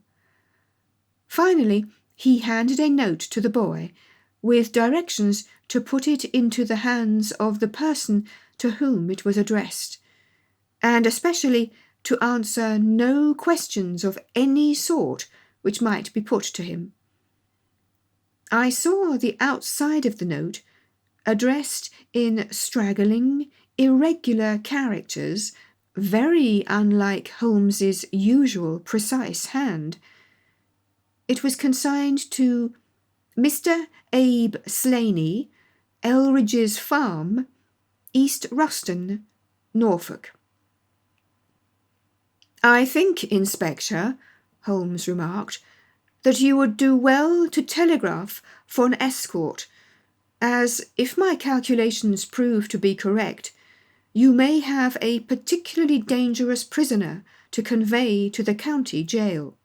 Finally, he handed a note to the boy, with directions to put it into the hands of the person to whom it was addressed, and especially to answer no questions of any sort which might be put to him. I saw the outside of the note, addressed in straggling, irregular characters, very unlike Holmes's usual precise hand. It was consigned to Mr. Abe Slaney, Elridge's Farm, East Ruston, Norfolk. "I think, Inspector," Holmes remarked, "that you would do well to telegraph for an escort, as, if my calculations prove to be correct, you may have a particularly dangerous prisoner to convey to the county jail.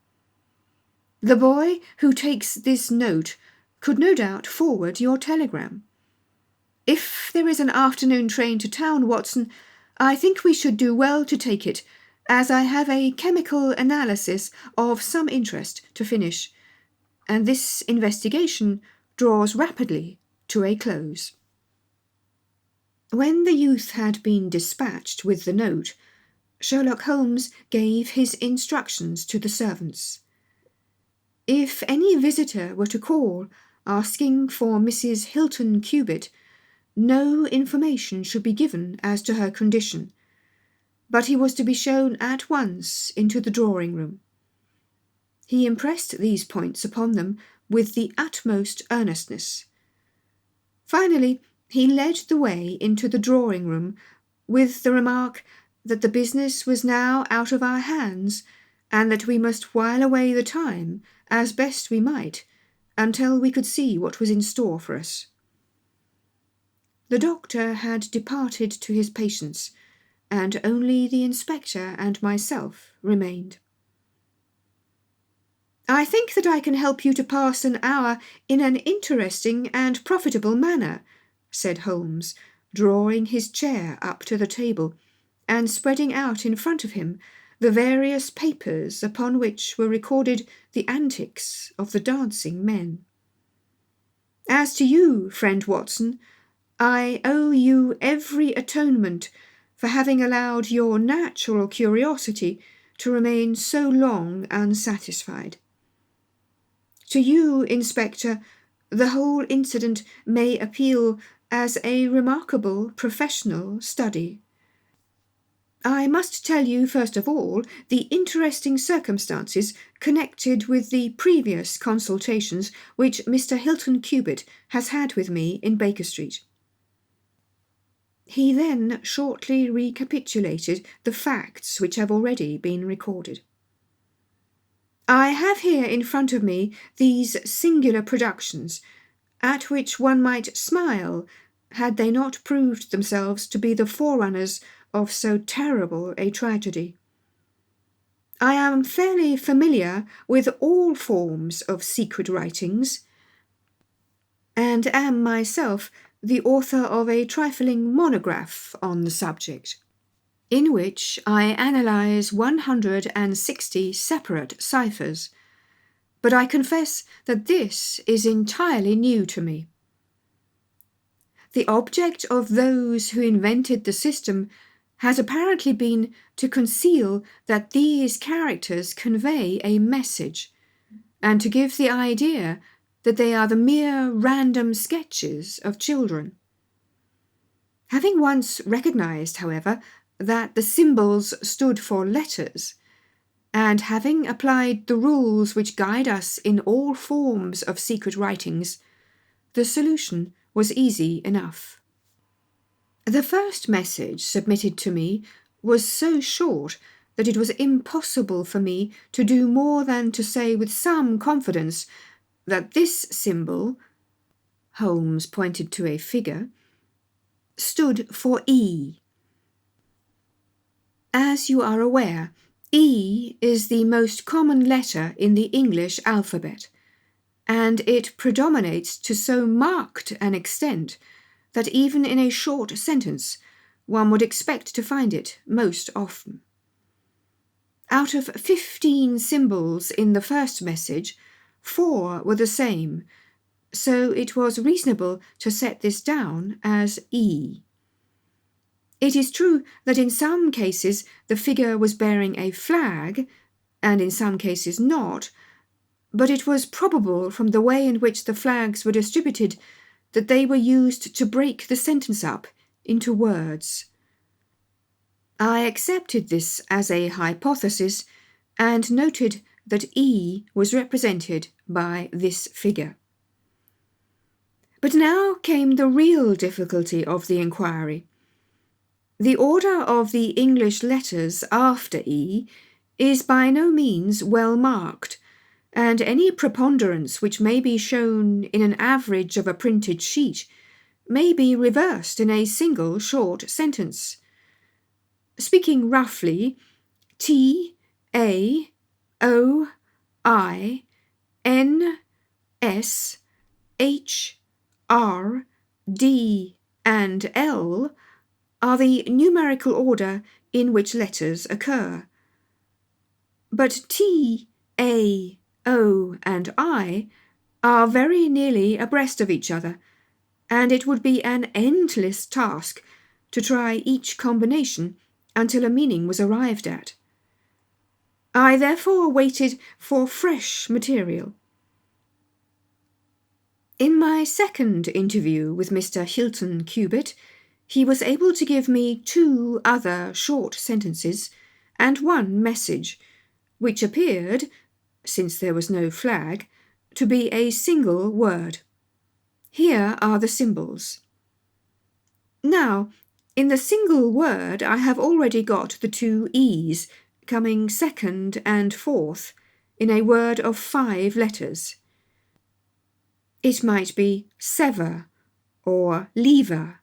The boy who takes this note could no doubt forward your telegram. If there is an afternoon train to town, Watson, I think we should do well to take it, as I have a chemical analysis of some interest to finish, and this investigation draws rapidly to a close." When the youth had been dispatched with the note, Sherlock Holmes gave his instructions to the servants. If any visitor were to call asking for Mrs. Hilton Cubitt, no information should be given as to her condition, but he was to be shown at once into the drawing-room. He impressed these points upon them with the utmost earnestness. Finally, he led the way into the drawing-room with the remark that the business was now out of our hands, and that we must while away the time as best we might until we could see what was in store for us. The doctor had departed to his patients, and only the inspector and myself remained. "I think that I can help you to pass an hour in an interesting and profitable manner," said Holmes, drawing his chair up to the table, and spreading out in front of him the various papers upon which were recorded the antics of the dancing men. "As to you, friend Watson, I owe you every atonement for having allowed your natural curiosity to remain so long unsatisfied. To you, Inspector, the whole incident may appeal as a remarkable professional study. I must tell you, first of all, the interesting circumstances connected with the previous consultations which Mr. Hilton Cubitt has had with me in Baker Street." He then shortly recapitulated the facts which have already been recorded. I have here in front of me these singular productions, at which one might smile had they not proved themselves to be the forerunners of so terrible a tragedy. I am fairly familiar with all forms of secret writings, and am myself the author of a trifling monograph on the subject, in which I analyse 160 separate ciphers, but I confess that this is entirely new to me. The object of those who invented the system has apparently been to conceal that these characters convey a message, and to give the idea that they are the mere random sketches of children. Having once recognized, however, that the symbols stood for letters, and having applied the rules which guide us in all forms of secret writings, the solution was easy enough. The first message submitted to me was so short that it was impossible for me to do more than to say with some confidence that this symbol, Holmes pointed to a figure, stood for E. As you are aware, E is the most common letter in the English alphabet, and it predominates to so marked an extent that even in a short sentence one would expect to find it most often. Out of 15 symbols in the first message, 4 were the same, so it was reasonable to set this down as E. It is true that in some cases the figure was bearing a flag, and in some cases not, but it was probable from the way in which the flags were distributed that they were used to break the sentence up into words. I accepted this as a hypothesis, and noted that E was represented by this figure. But now came the real difficulty of the inquiry. The order of the English letters after E is by no means well marked, and any preponderance which may be shown in an average of a printed sheet may be reversed in a single short sentence. Speaking roughly, T, A, O, I, N, S, H, R, D, and L are the numerical order in which letters occur. But T, A, O, and I are very nearly abreast of each other, and it would be an endless task to try each combination until a meaning was arrived at. I therefore waited for fresh material. In my second interview with Mr. Hilton Cubitt, he was able to give me 2 other short sentences and 1 message, which appeared, since there was no flag, to be a single word. Here are the symbols. Now, in the single word I have already got the 2 E's, coming second and fourth, in a word of 5 letters. It might be sever, or lever,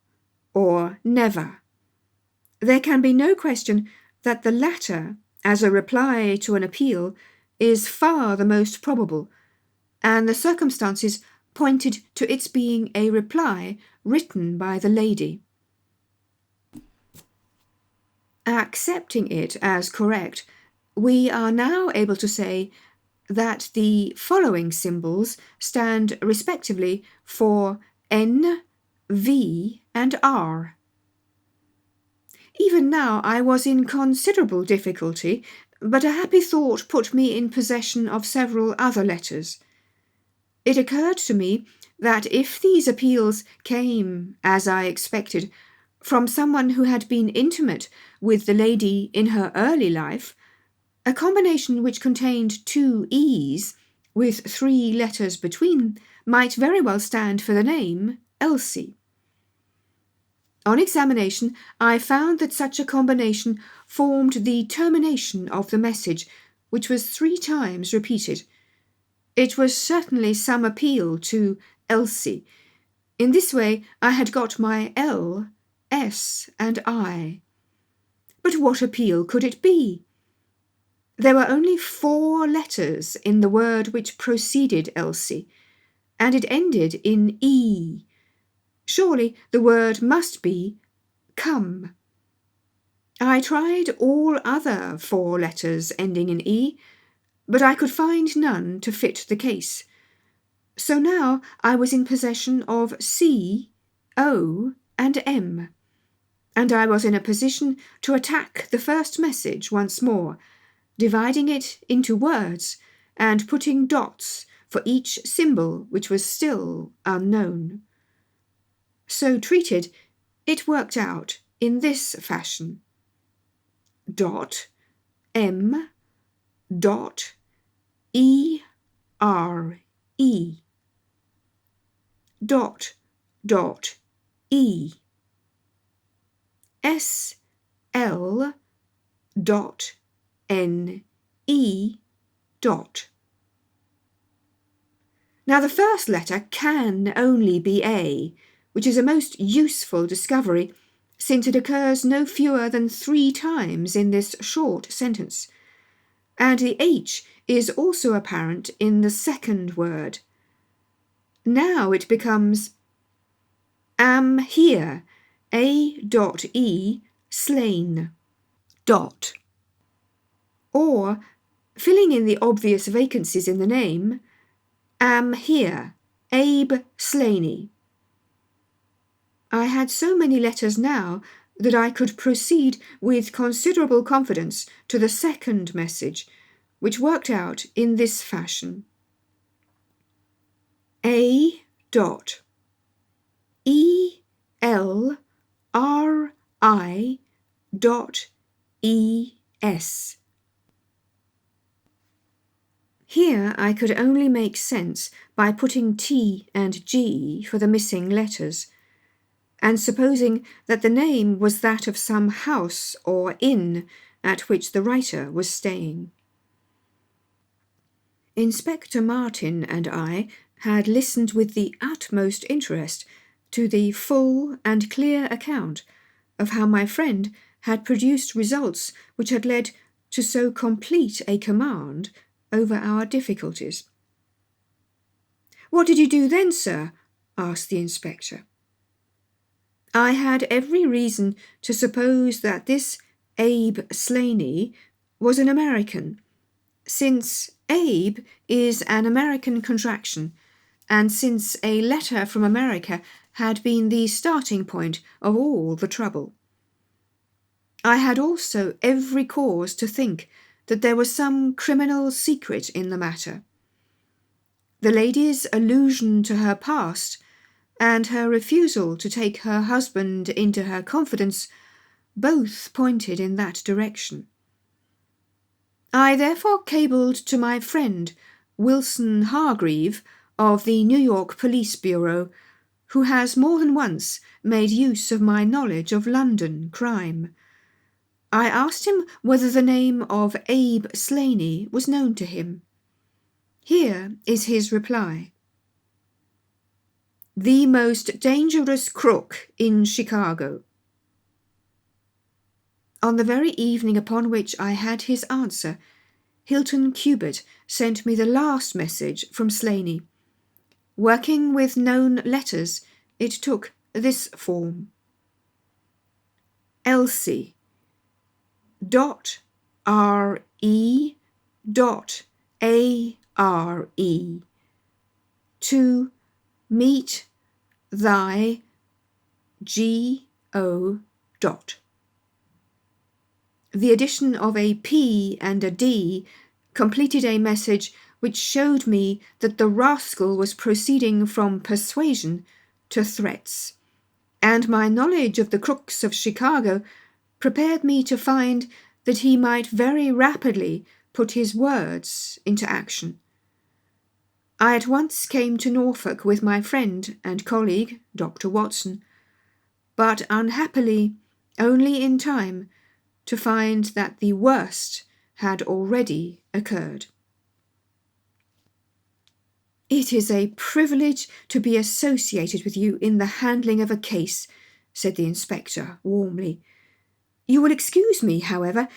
or never. There can be no question that the latter, as a reply to an appeal, is far the most probable, and the circumstances pointed to its being a reply written by the lady. Accepting it as correct, we are now able to say that the following symbols stand respectively for N, V, and R. Even now I was in considerable difficulty, but a happy thought put me in possession of several other letters. It occurred to me that if these appeals came, as I expected, from someone who had been intimate with the lady in her early life, a combination which contained 2 E's, with 3 letters between, might very well stand for the name Elsie. On examination, I found that such a combination formed the termination of the message, which was 3 times repeated. It was certainly some appeal to Elsie. In this way I had got my L, S, and I. But what appeal could it be? There were only 4 letters in the word which preceded Elsie, and it ended in E. Surely the word must be come. I tried all other 4 letters ending in E, but I could find none to fit the case. So now I was in possession of C, O, and M, and I was in a position to attack the first message once more, dividing it into words and putting dots for each symbol which was still unknown. So treated, it worked out in this fashion: dot, M, dot, E, R, E, dot, dot, E, S, L, dot, N, E, dot. Now the first letter can only be A, which is a most useful discovery, since it occurs no fewer than 3 times in this short sentence, and the H is also apparent in the second word. Now it becomes am here, A.E, slain, dot. Or, filling in the obvious vacancies in the name, am here, Abe Slaney. I had so many letters now that I could proceed with considerable confidence to the second message, which worked out in this fashion: A. dot, E. L. R. I. dot E. S. Here I could only make sense by putting T and G for the missing letters, and supposing that the name was that of some house or inn at which the writer was staying. Inspector Martin and I had listened with the utmost interest to the full and clear account of how my friend had produced results which had led to so complete a command over our difficulties. "What did you do then, sir?" asked the inspector. I had every reason to suppose that this Abe Slaney was an American, since Abe is an American contraction, and since a letter from America had been the starting point of all the trouble. I had also every cause to think that there was some criminal secret in the matter. The lady's allusion to her past and her refusal to take her husband into her confidence both pointed in that direction. I therefore cabled to my friend Wilson Hargreave of the New York Police Bureau, who has more than once made use of my knowledge of London crime. I asked him whether the name of Abe Slaney was known to him. Here is his reply: "The most dangerous crook in Chicago." On the very evening upon which I had his answer, Hilton Cubitt sent me the last message from Slaney. Working with known letters, it took this form: Elsie. R.E. A.R.E. To meet thy G.O. The addition of a P and a D completed a message which showed me that the rascal was proceeding from persuasion to threats, and my knowledge of the crooks of Chicago prepared me to find that he might very rapidly put his words into action. I at once came to Norfolk with my friend and colleague, Dr. Watson, but unhappily only in time to find that the worst had already occurred. "It is a privilege to be associated with you in the handling of a case," said the inspector warmly. "You will excuse me, however,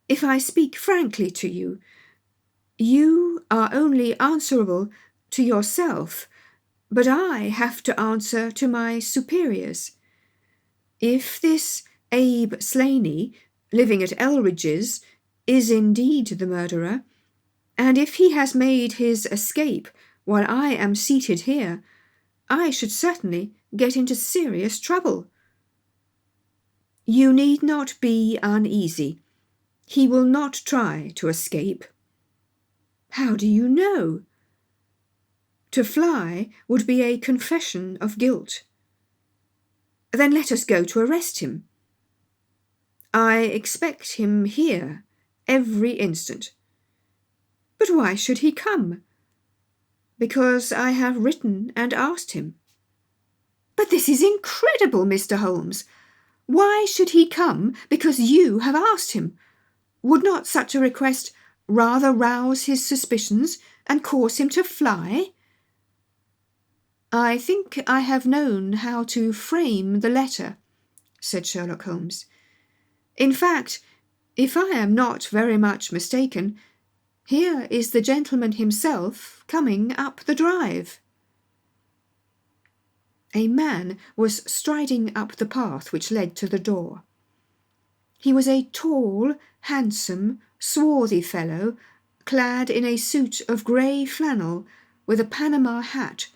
if I speak frankly to you. You are only answerable to yourself, but I have to answer to my superiors. If this Abe Slaney, living at Elridge's, is indeed the murderer, and if he has made his escape while I am seated here, I should certainly get into serious trouble. You need not be uneasy. He will not try to escape." "How do you know?" "To fly would be a confession of guilt." "Then let us go to arrest him." "I expect him here every instant." "But why should he come?" "Because I have written and asked him." "But this is incredible, Mr. Holmes. Why should he come because you have asked him? Would not such a request rather rouse his suspicions and cause him to fly?" "I think I have known how to frame the letter," said Sherlock Holmes. "In fact, if I am not very much mistaken, here is the gentleman himself coming up the drive." A man was striding up the path which led to the door. He was a tall, handsome, swarthy fellow, clad in a suit of grey flannel, with a Panama hat,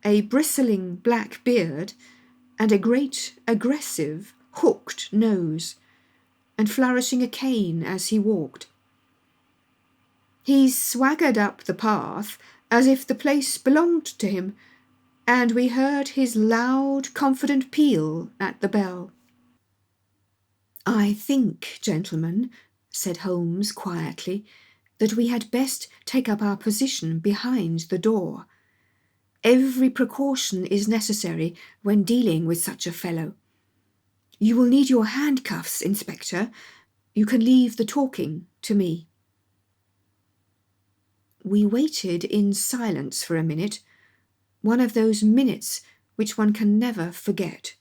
a bristling black beard, and a great, aggressive, hooked nose, and flourishing a cane as he walked. He swaggered up the path as if the place belonged to him, and we heard his loud, confident peal at the bell. "I think, gentlemen," said Holmes quietly, "that we had best take up our position behind the door. Every precaution is necessary when dealing with such a fellow. You will need your handcuffs, Inspector. You can leave the talking to me." We waited in silence for a minute, one of those minutes which one can never forget.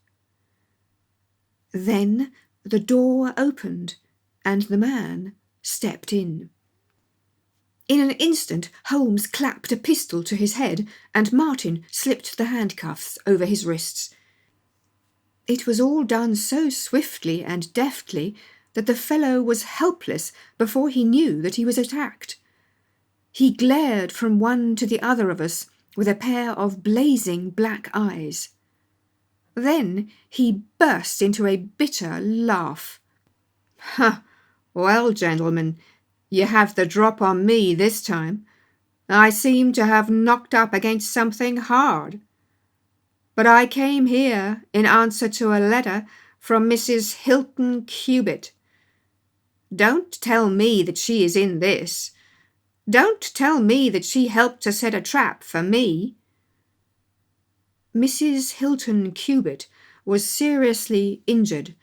Then the door opened, and the man stepped in. In an instant Holmes clapped a pistol to his head, and Martin slipped the handcuffs over his wrists. It was all done so swiftly and deftly that the fellow was helpless before he knew that he was attacked. He glared from one to the other of us with a pair of blazing black eyes. Then he burst into a bitter laugh. "Ha! Well, gentlemen, you have the drop on me this time. I seem to have knocked up against something hard. But I came here in answer to a letter from Mrs. Hilton Cubitt. Don't tell me that she is in this. Don't tell me that she helped to set a trap for me." "Mrs. Hilton Cubitt was seriously injured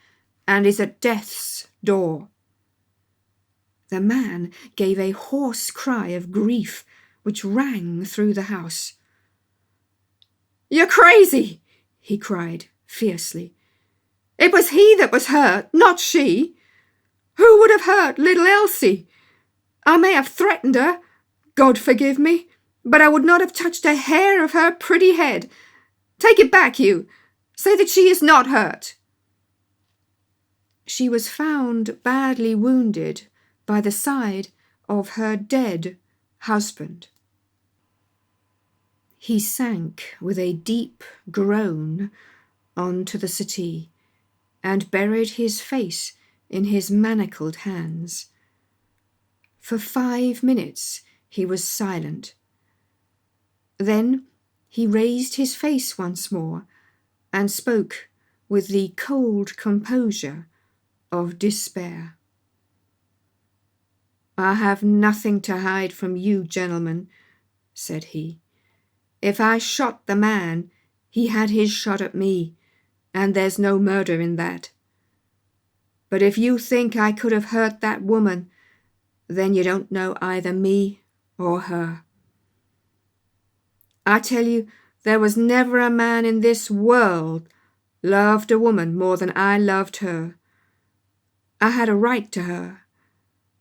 and is at death's door." The man gave a hoarse cry of grief which rang through the house. "You're crazy!" he cried fiercely. "It was he that was hurt, not she. Who would have hurt little Elsie? I may have threatened her, God forgive me, but I would not have touched a hair of her pretty head. Take it back, you. Say that she is not hurt." "She was found badly wounded by the side of her dead husband." He sank with a deep groan onto the settee and buried his face in his manacled hands. For 5 minutes he was silent. Then he raised his face once more and spoke with the cold composure of despair. "I have nothing to hide from you, gentlemen," said he. "If I shot the man, he had his shot at me, and there's no murder in that. But if you think I could have hurt that woman, then you don't know either me or her. I tell you, there was never a man in this world loved a woman more than I loved her. I had a right to her.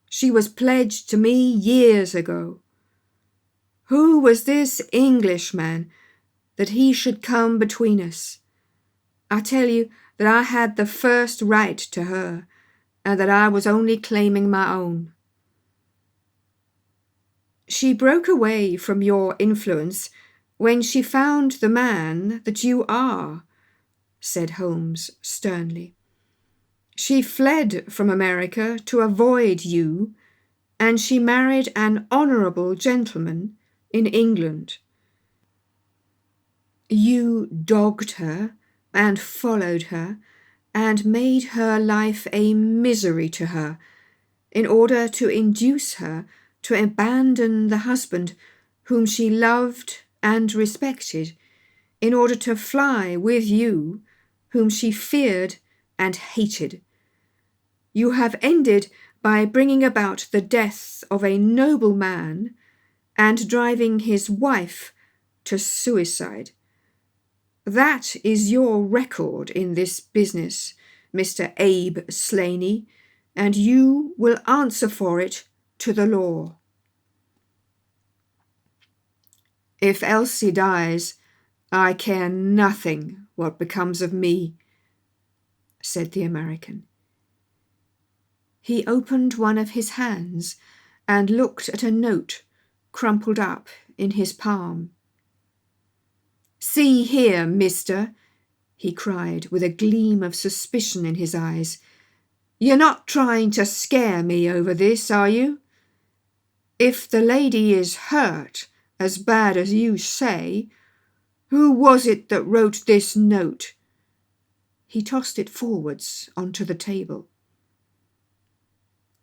She was pledged to me years ago. Who was this Englishman that he should come between us? I tell you that I had the first right to her, and that I was only claiming my own. She broke away from your influence when she found the man that you are, said Holmes sternly. She fled from America to avoid you, and she married an honourable gentleman in England. You dogged her and followed her and made her life a misery to her in order to induce her to abandon the husband whom she loved and respected, in order to fly with you, whom she feared and hated. You have ended by bringing about the death of a noble man and driving his wife to suicide. That is your record in this business, Mr. Abe Slaney, and you will answer for it to the law. If Elsie dies, I care nothing what becomes of me, said the American. He opened one of his hands and looked at a note crumpled up in his palm. See here, mister, he cried with a gleam of suspicion in his eyes. You're not trying to scare me over this, are you? If the lady is hurt as bad as you say, who was it that wrote this note? He tossed it forwards onto the table.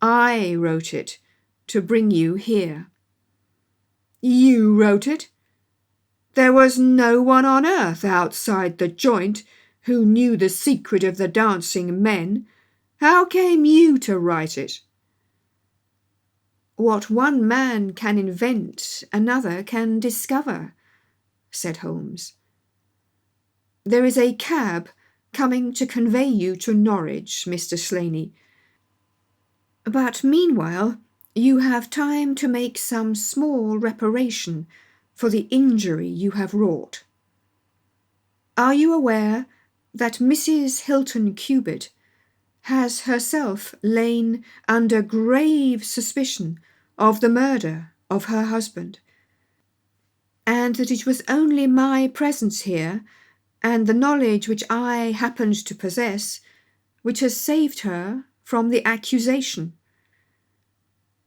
I wrote it to bring you here. You wrote it? There was no one on earth outside the joint who knew the secret of the dancing men. How came you to write it? What one man can invent, another can discover, said Holmes. There is a cab coming to convey you to Norwich, Mr. Slaney. But meanwhile, you have time to make some small reparation for the injury you have wrought. Are you aware that Mrs. Hilton Cubitt has herself lain under grave suspicion of the murder of her husband, and that it was only my presence here and the knowledge which I happened to possess which has saved her from the accusation?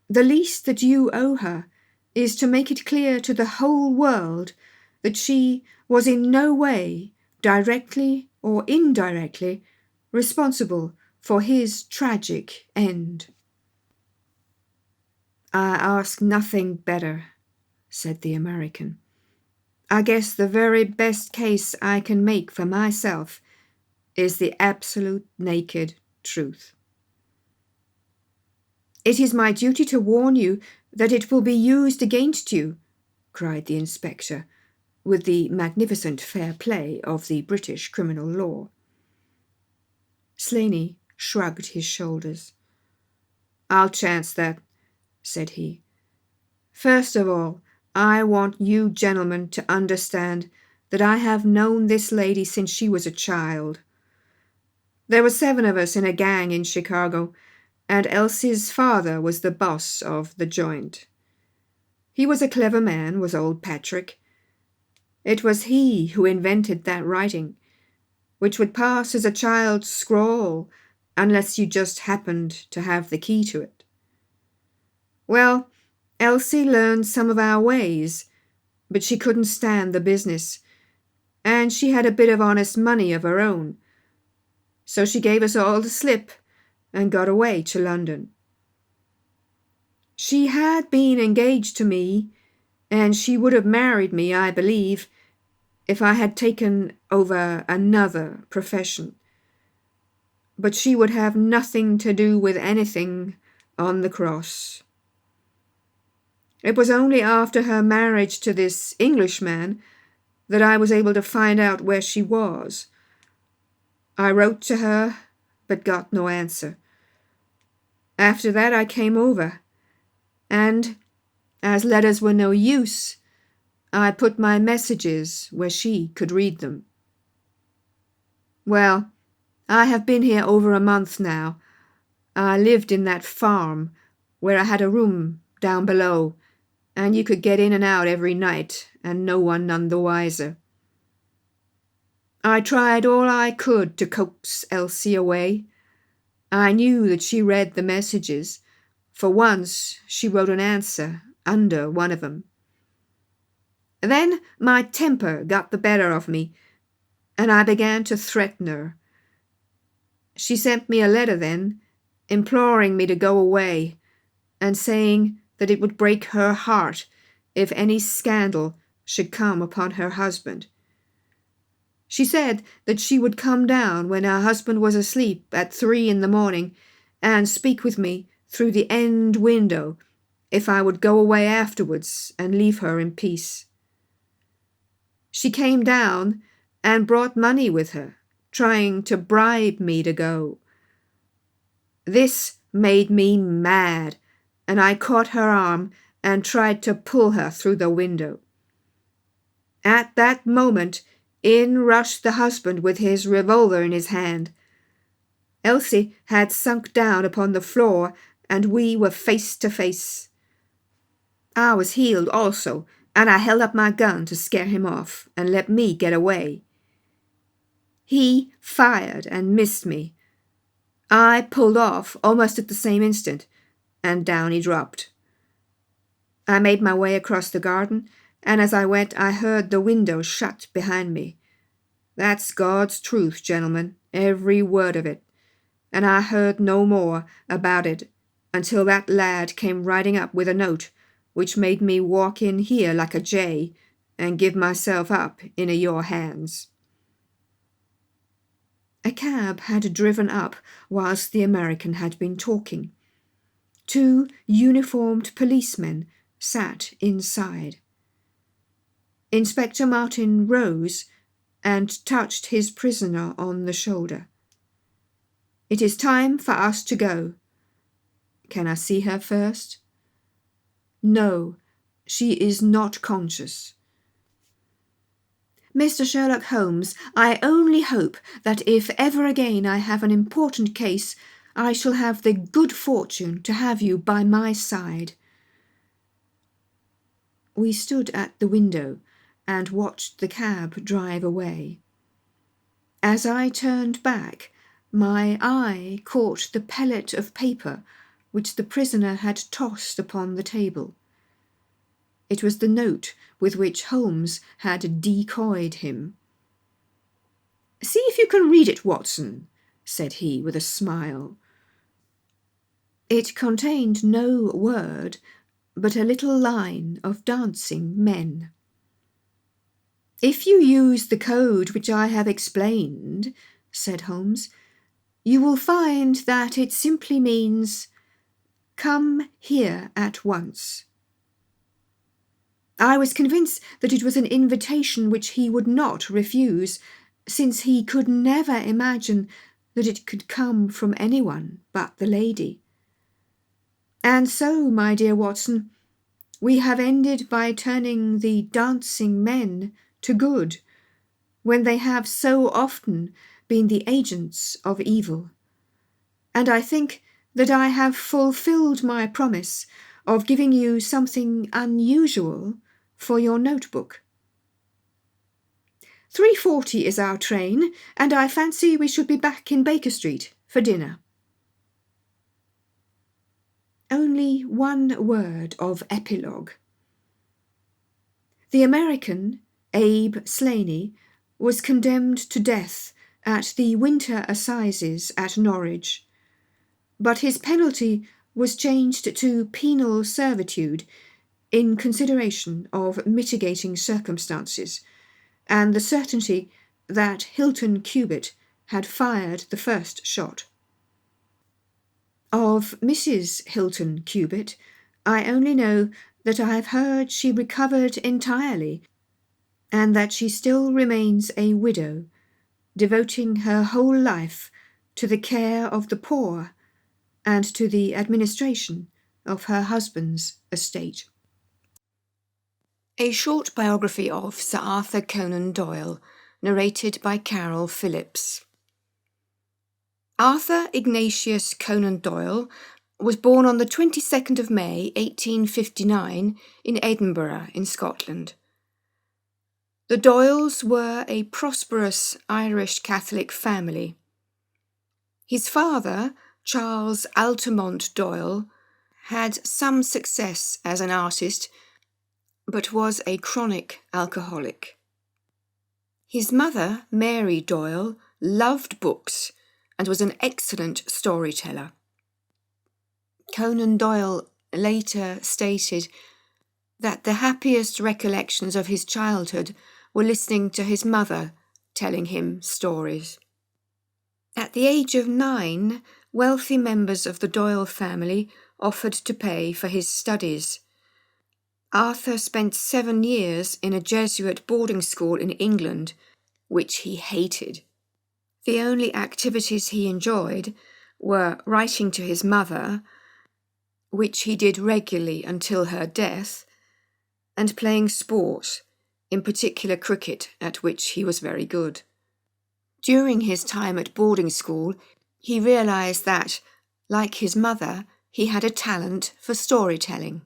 The least that you owe her is to make it clear to the whole world that she was in no way, directly or indirectly, responsible for his tragic end. I ask nothing better, said the American. I guess the very best case I can make for myself is the absolute naked truth. It is my duty to warn you that it will be used against you, cried the inspector, with the magnificent fair play of the British criminal law. Slaney shrugged his shoulders. I'll chance that, said he. First of all, I want you gentlemen to understand that I have known this lady since she was a child. There were 7 of us in a gang in Chicago, and Elsie's father was the boss of the joint. He was a clever man, was old Patrick. It was he who invented that writing, which would pass as a child's scrawl unless you just happened to have the key to it. Well, Elsie learned some of our ways, but she couldn't stand the business, and she had a bit of honest money of her own. So she gave us all the slip and got away to London. She had been engaged to me, and she would have married me, I believe, if I had taken over another profession. But she would have nothing to do with anything on the cross. It was only after her marriage to this Englishman that I was able to find out where she was. I wrote to her, but got no answer. After that I came over, and, as letters were no use, I put my messages where she could read them. Well, I have been here over a month now. I lived in that farm, where I had a room down below, and you could get in and out every night, and no one none the wiser. I tried all I could to coax Elsie away. I knew that she read the messages. For once she wrote an answer under one of them. Then my temper got the better of me, and I began to threaten her. She sent me a letter then, imploring me to go away, and saying that it would break her heart if any scandal should come upon her husband. She said that she would come down when her husband was asleep at 3 a.m. and speak with me through the end window if I would go away afterwards and leave her in peace. She came down and brought money with her, trying to bribe me to go. This made me mad, and I caught her arm and tried to pull her through the window. At that moment, in rushed the husband with his revolver in his hand. Elsie had sunk down upon the floor, and we were face to face. I was healed also, and I held up my gun to scare him off and let me get away. He fired and missed me. I pulled off almost at the same instant, and down he dropped. I made my way across the garden, and as I went I heard the window shut behind me. That's God's truth, gentlemen, every word of it, and I heard no more about it until that lad came riding up with a note which made me walk in here like a jay and give myself up into your hands. A cab had driven up whilst the American had been talking. 2 uniformed policemen sat inside. Inspector Martin rose and touched his prisoner on the shoulder. "It is time for us to go. Can I see her first?" "No, she is not conscious." "Mr. Sherlock Holmes, I only hope that if ever again I have an important case, I shall have the good fortune to have you by my side." We stood at the window and watched the cab drive away. As I turned back, my eye caught the pellet of paper which the prisoner had tossed upon the table. It was the note with which Holmes had decoyed him. "See if you can read it, Watson," said he with a smile. It contained no word, but a little line of dancing men. "If you use the code which I have explained," said Holmes, "you will find that it simply means, 'Come here at once.'" I was convinced that it was an invitation which he would not refuse, since he could never imagine that it could come from anyone but the lady. And so, my dear Watson, we have ended by turning the dancing men to good, when they have so often been the agents of evil. And I think that I have fulfilled my promise of giving you something unusual for your notebook. 3:40 is our train, and I fancy we should be back in Baker Street for dinner. Only one word of epilogue. The American, Abe Slaney, was condemned to death at the Winter Assizes at Norwich, but his penalty was changed to penal servitude in consideration of mitigating circumstances, and the certainty that Hilton Cubitt had fired the first shot. Of Mrs. Hilton Cubitt, I only know that I have heard she recovered entirely, and that she still remains a widow, devoting her whole life to the care of the poor and to the administration of her husband's estate. A short biography of Sir Arthur Conan Doyle, narrated by Carol Phillips. Arthur Ignatius Conan Doyle was born on the 22nd of May 1859 in Edinburgh in Scotland. The Doyles were a prosperous Irish Catholic family. His father, Charles Altamont Doyle, had some success as an artist, but was a chronic alcoholic. His mother, Mary Doyle, loved books and was an excellent storyteller. Conan Doyle later stated that the happiest recollections of his childhood were listening to his mother telling him stories. At the age of 9, wealthy members of the Doyle family offered to pay for his studies. Arthur spent 7 years in a Jesuit boarding school in England, which he hated. The only activities he enjoyed were writing to his mother, which he did regularly until her death, and playing sport, in particular cricket, at which he was very good. During his time at boarding school, he realised that, like his mother, he had a talent for storytelling.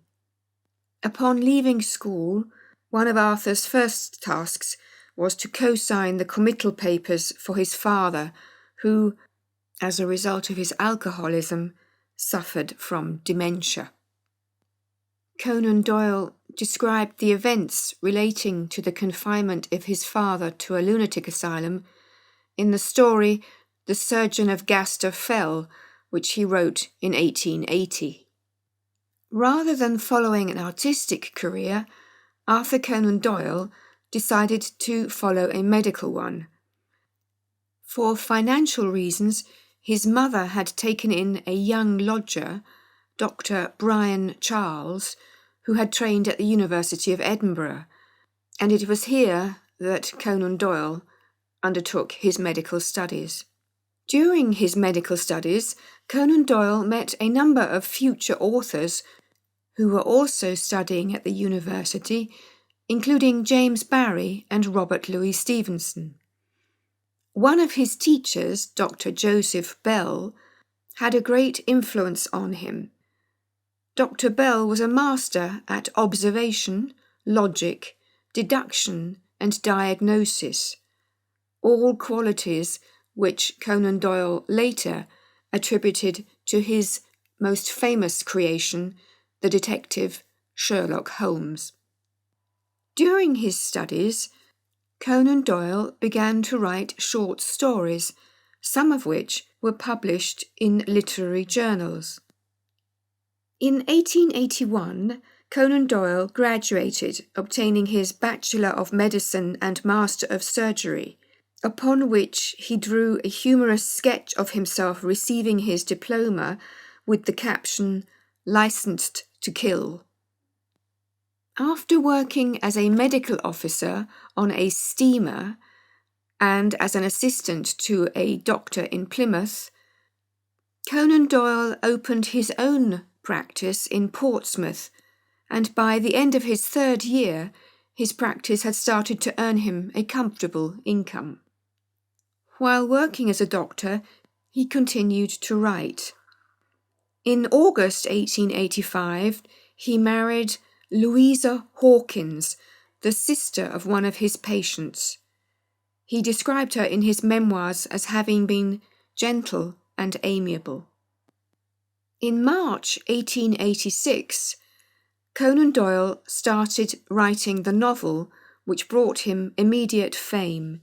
Upon leaving school, one of Arthur's first tasks was to co-sign the committal papers for his father, who, as a result of his alcoholism, suffered from dementia. Conan Doyle described the events relating to the confinement of his father to a lunatic asylum in the story The Surgeon of Gaster Fell, which he wrote in 1880. Rather than following an artistic career, Arthur Conan Doyle decided to follow a medical one. For financial reasons, his mother had taken in a young lodger, Dr. Brian Charles, who had trained at the University of Edinburgh, and it was here that Conan Doyle undertook his medical studies. During his medical studies, Conan Doyle met a number of future authors who were also studying at the university, including James Barrie and Robert Louis Stevenson. One of his teachers, Dr. Joseph Bell, had a great influence on him. Dr. Bell was a master at observation, logic, deduction, and diagnosis, all qualities which Conan Doyle later attributed to his most famous creation, the detective Sherlock Holmes. During his studies, Conan Doyle began to write short stories, some of which were published in literary journals. In 1881, Conan Doyle graduated, obtaining his Bachelor of Medicine and Master of Surgery, upon which he drew a humorous sketch of himself receiving his diploma with the caption, "Licensed to Kill." After working as a medical officer on a steamer and as an assistant to a doctor in Plymouth, Conan Doyle opened his own practice in Portsmouth, and by the end of his 3rd year, his practice had started to earn him a comfortable income. While working as a doctor, he continued to write. In August 1885, he married Louisa Hawkins, the sister of one of his patients. He described her in his memoirs as having been gentle and amiable. In March 1886, Conan Doyle started writing the novel which brought him immediate fame.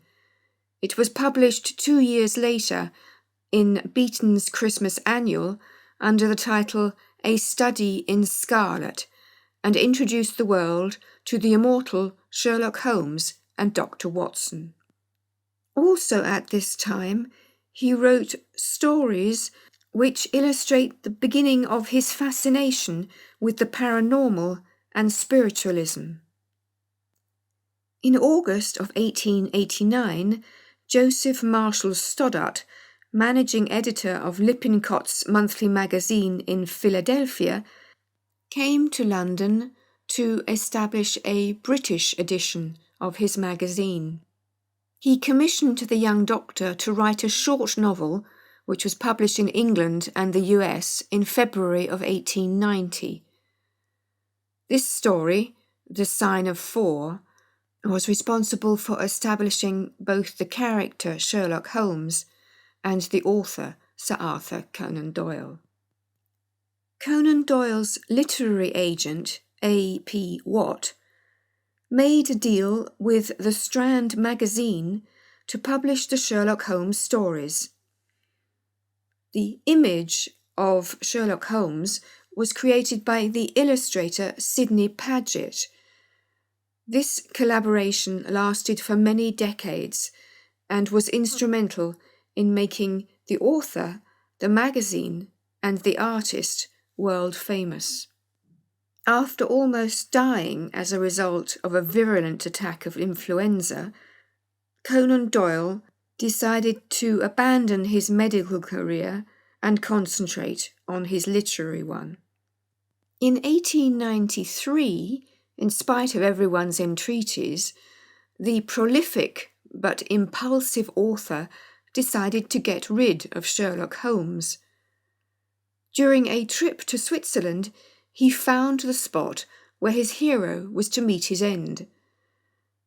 It was published 2 years later in Beeton's Christmas Annual under the title A Study in Scarlet, and introduced the world to the immortal Sherlock Holmes and Dr. Watson. Also at this time, he wrote stories which illustrate the beginning of his fascination with the paranormal and spiritualism. In August of 1889, Joseph Marshall Stoddart, managing editor of Lippincott's monthly magazine in Philadelphia, came to London to establish a British edition of his magazine. He commissioned the young doctor to write a short novel, which was published in England and the US in February of 1890. This story, The Sign of Four, was responsible for establishing both the character Sherlock Holmes and the author Sir Arthur Conan Doyle. Conan Doyle's literary agent, A.P. Watt, made a deal with the Strand magazine to publish the Sherlock Holmes stories. The image of Sherlock Holmes was created by the illustrator Sidney Paget. This collaboration lasted for many decades and was instrumental in making the author, the magazine, and the artist world famous. After almost dying as a result of a virulent attack of influenza, Conan Doyle decided to abandon his medical career and concentrate on his literary one. In 1893, in spite of everyone's entreaties, the prolific but impulsive author decided to get rid of Sherlock Holmes. During a trip to Switzerland, he found the spot where his hero was to meet his end.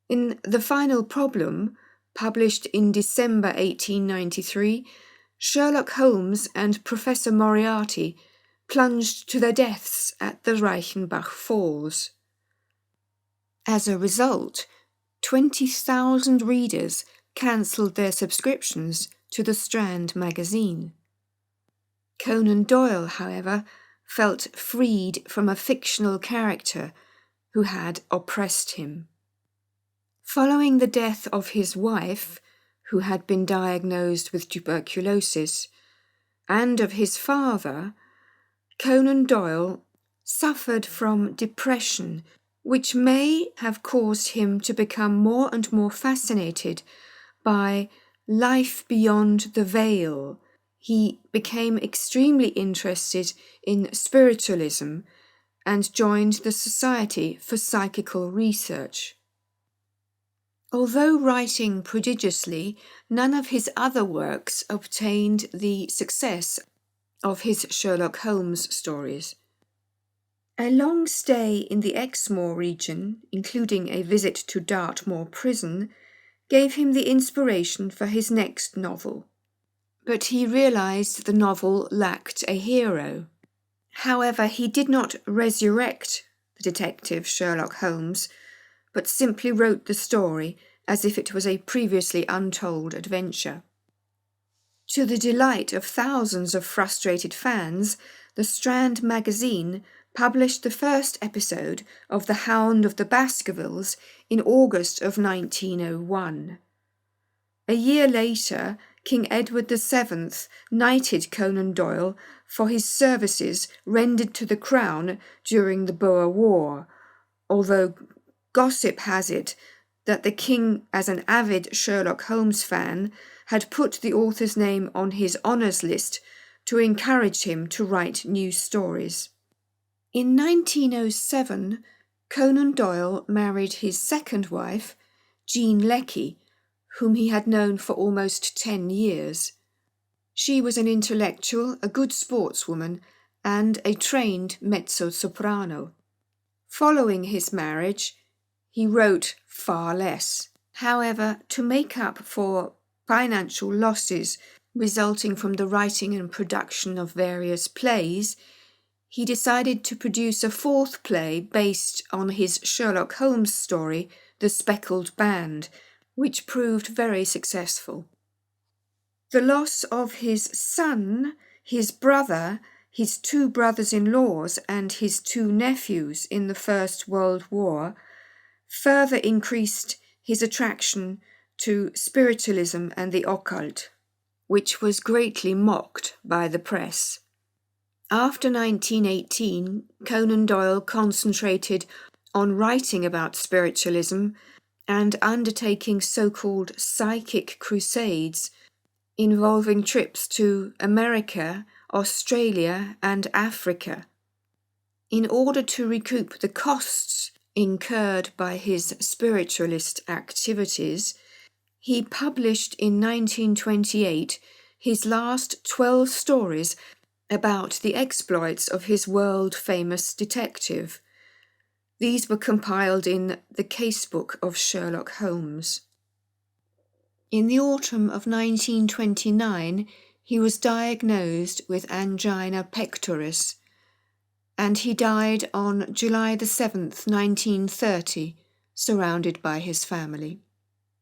In The Final Problem, published in December 1893, Sherlock Holmes and Professor Moriarty plunged to their deaths at the Reichenbach Falls. As a result, 20,000 readers cancelled their subscriptions to the Strand magazine. Conan Doyle, however, felt freed from a fictional character who had oppressed him. Following the death of his wife, who had been diagnosed with tuberculosis, and of his father, Conan Doyle suffered from depression, which may have caused him to become more and more fascinated by life beyond the veil. He became extremely interested in spiritualism and joined the Society for Psychical Research. Although writing prodigiously, none of his other works obtained the success of his Sherlock Holmes stories. A long stay in the Exmoor region, including a visit to Dartmoor prison, gave him the inspiration for his next novel. But he realised the novel lacked a hero. However, he did not resurrect the detective Sherlock Holmes, but simply wrote the story as if it was a previously untold adventure. To the delight of thousands of frustrated fans, the Strand magazine published the first episode of The Hound of the Baskervilles in August of 1901. A year later, King Edward VII knighted Conan Doyle for his services rendered to the Crown during the Boer War, although gossip has it that the king, as an avid Sherlock Holmes fan, had put the author's name on his honours list to encourage him to write new stories. In 1907, Conan Doyle married his second wife, Jean Leckie, whom he had known for almost 10 years. She was an intellectual, a good sportswoman, and a trained mezzo-soprano. Following his marriage, he wrote far less. However, to make up for financial losses resulting from the writing and production of various plays, he decided to produce a fourth play based on his Sherlock Holmes story, The Speckled Band, which proved very successful. The loss of his son, his brother, his 2 brothers-in-laws, and his 2 nephews in the First World War further increased his attraction to spiritualism and the occult, which was greatly mocked by the press. After 1918, Conan Doyle concentrated on writing about spiritualism and undertaking so-called psychic crusades involving trips to America, Australia, and Africa. In order to recoup the costs incurred by his spiritualist activities, he published in 1928 his last 12 stories about the exploits of his world-famous detective. These were compiled in the Casebook of Sherlock Holmes. In the autumn of 1929, he was diagnosed with angina pectoris, and he died on July the 7th, 1930, surrounded by his family.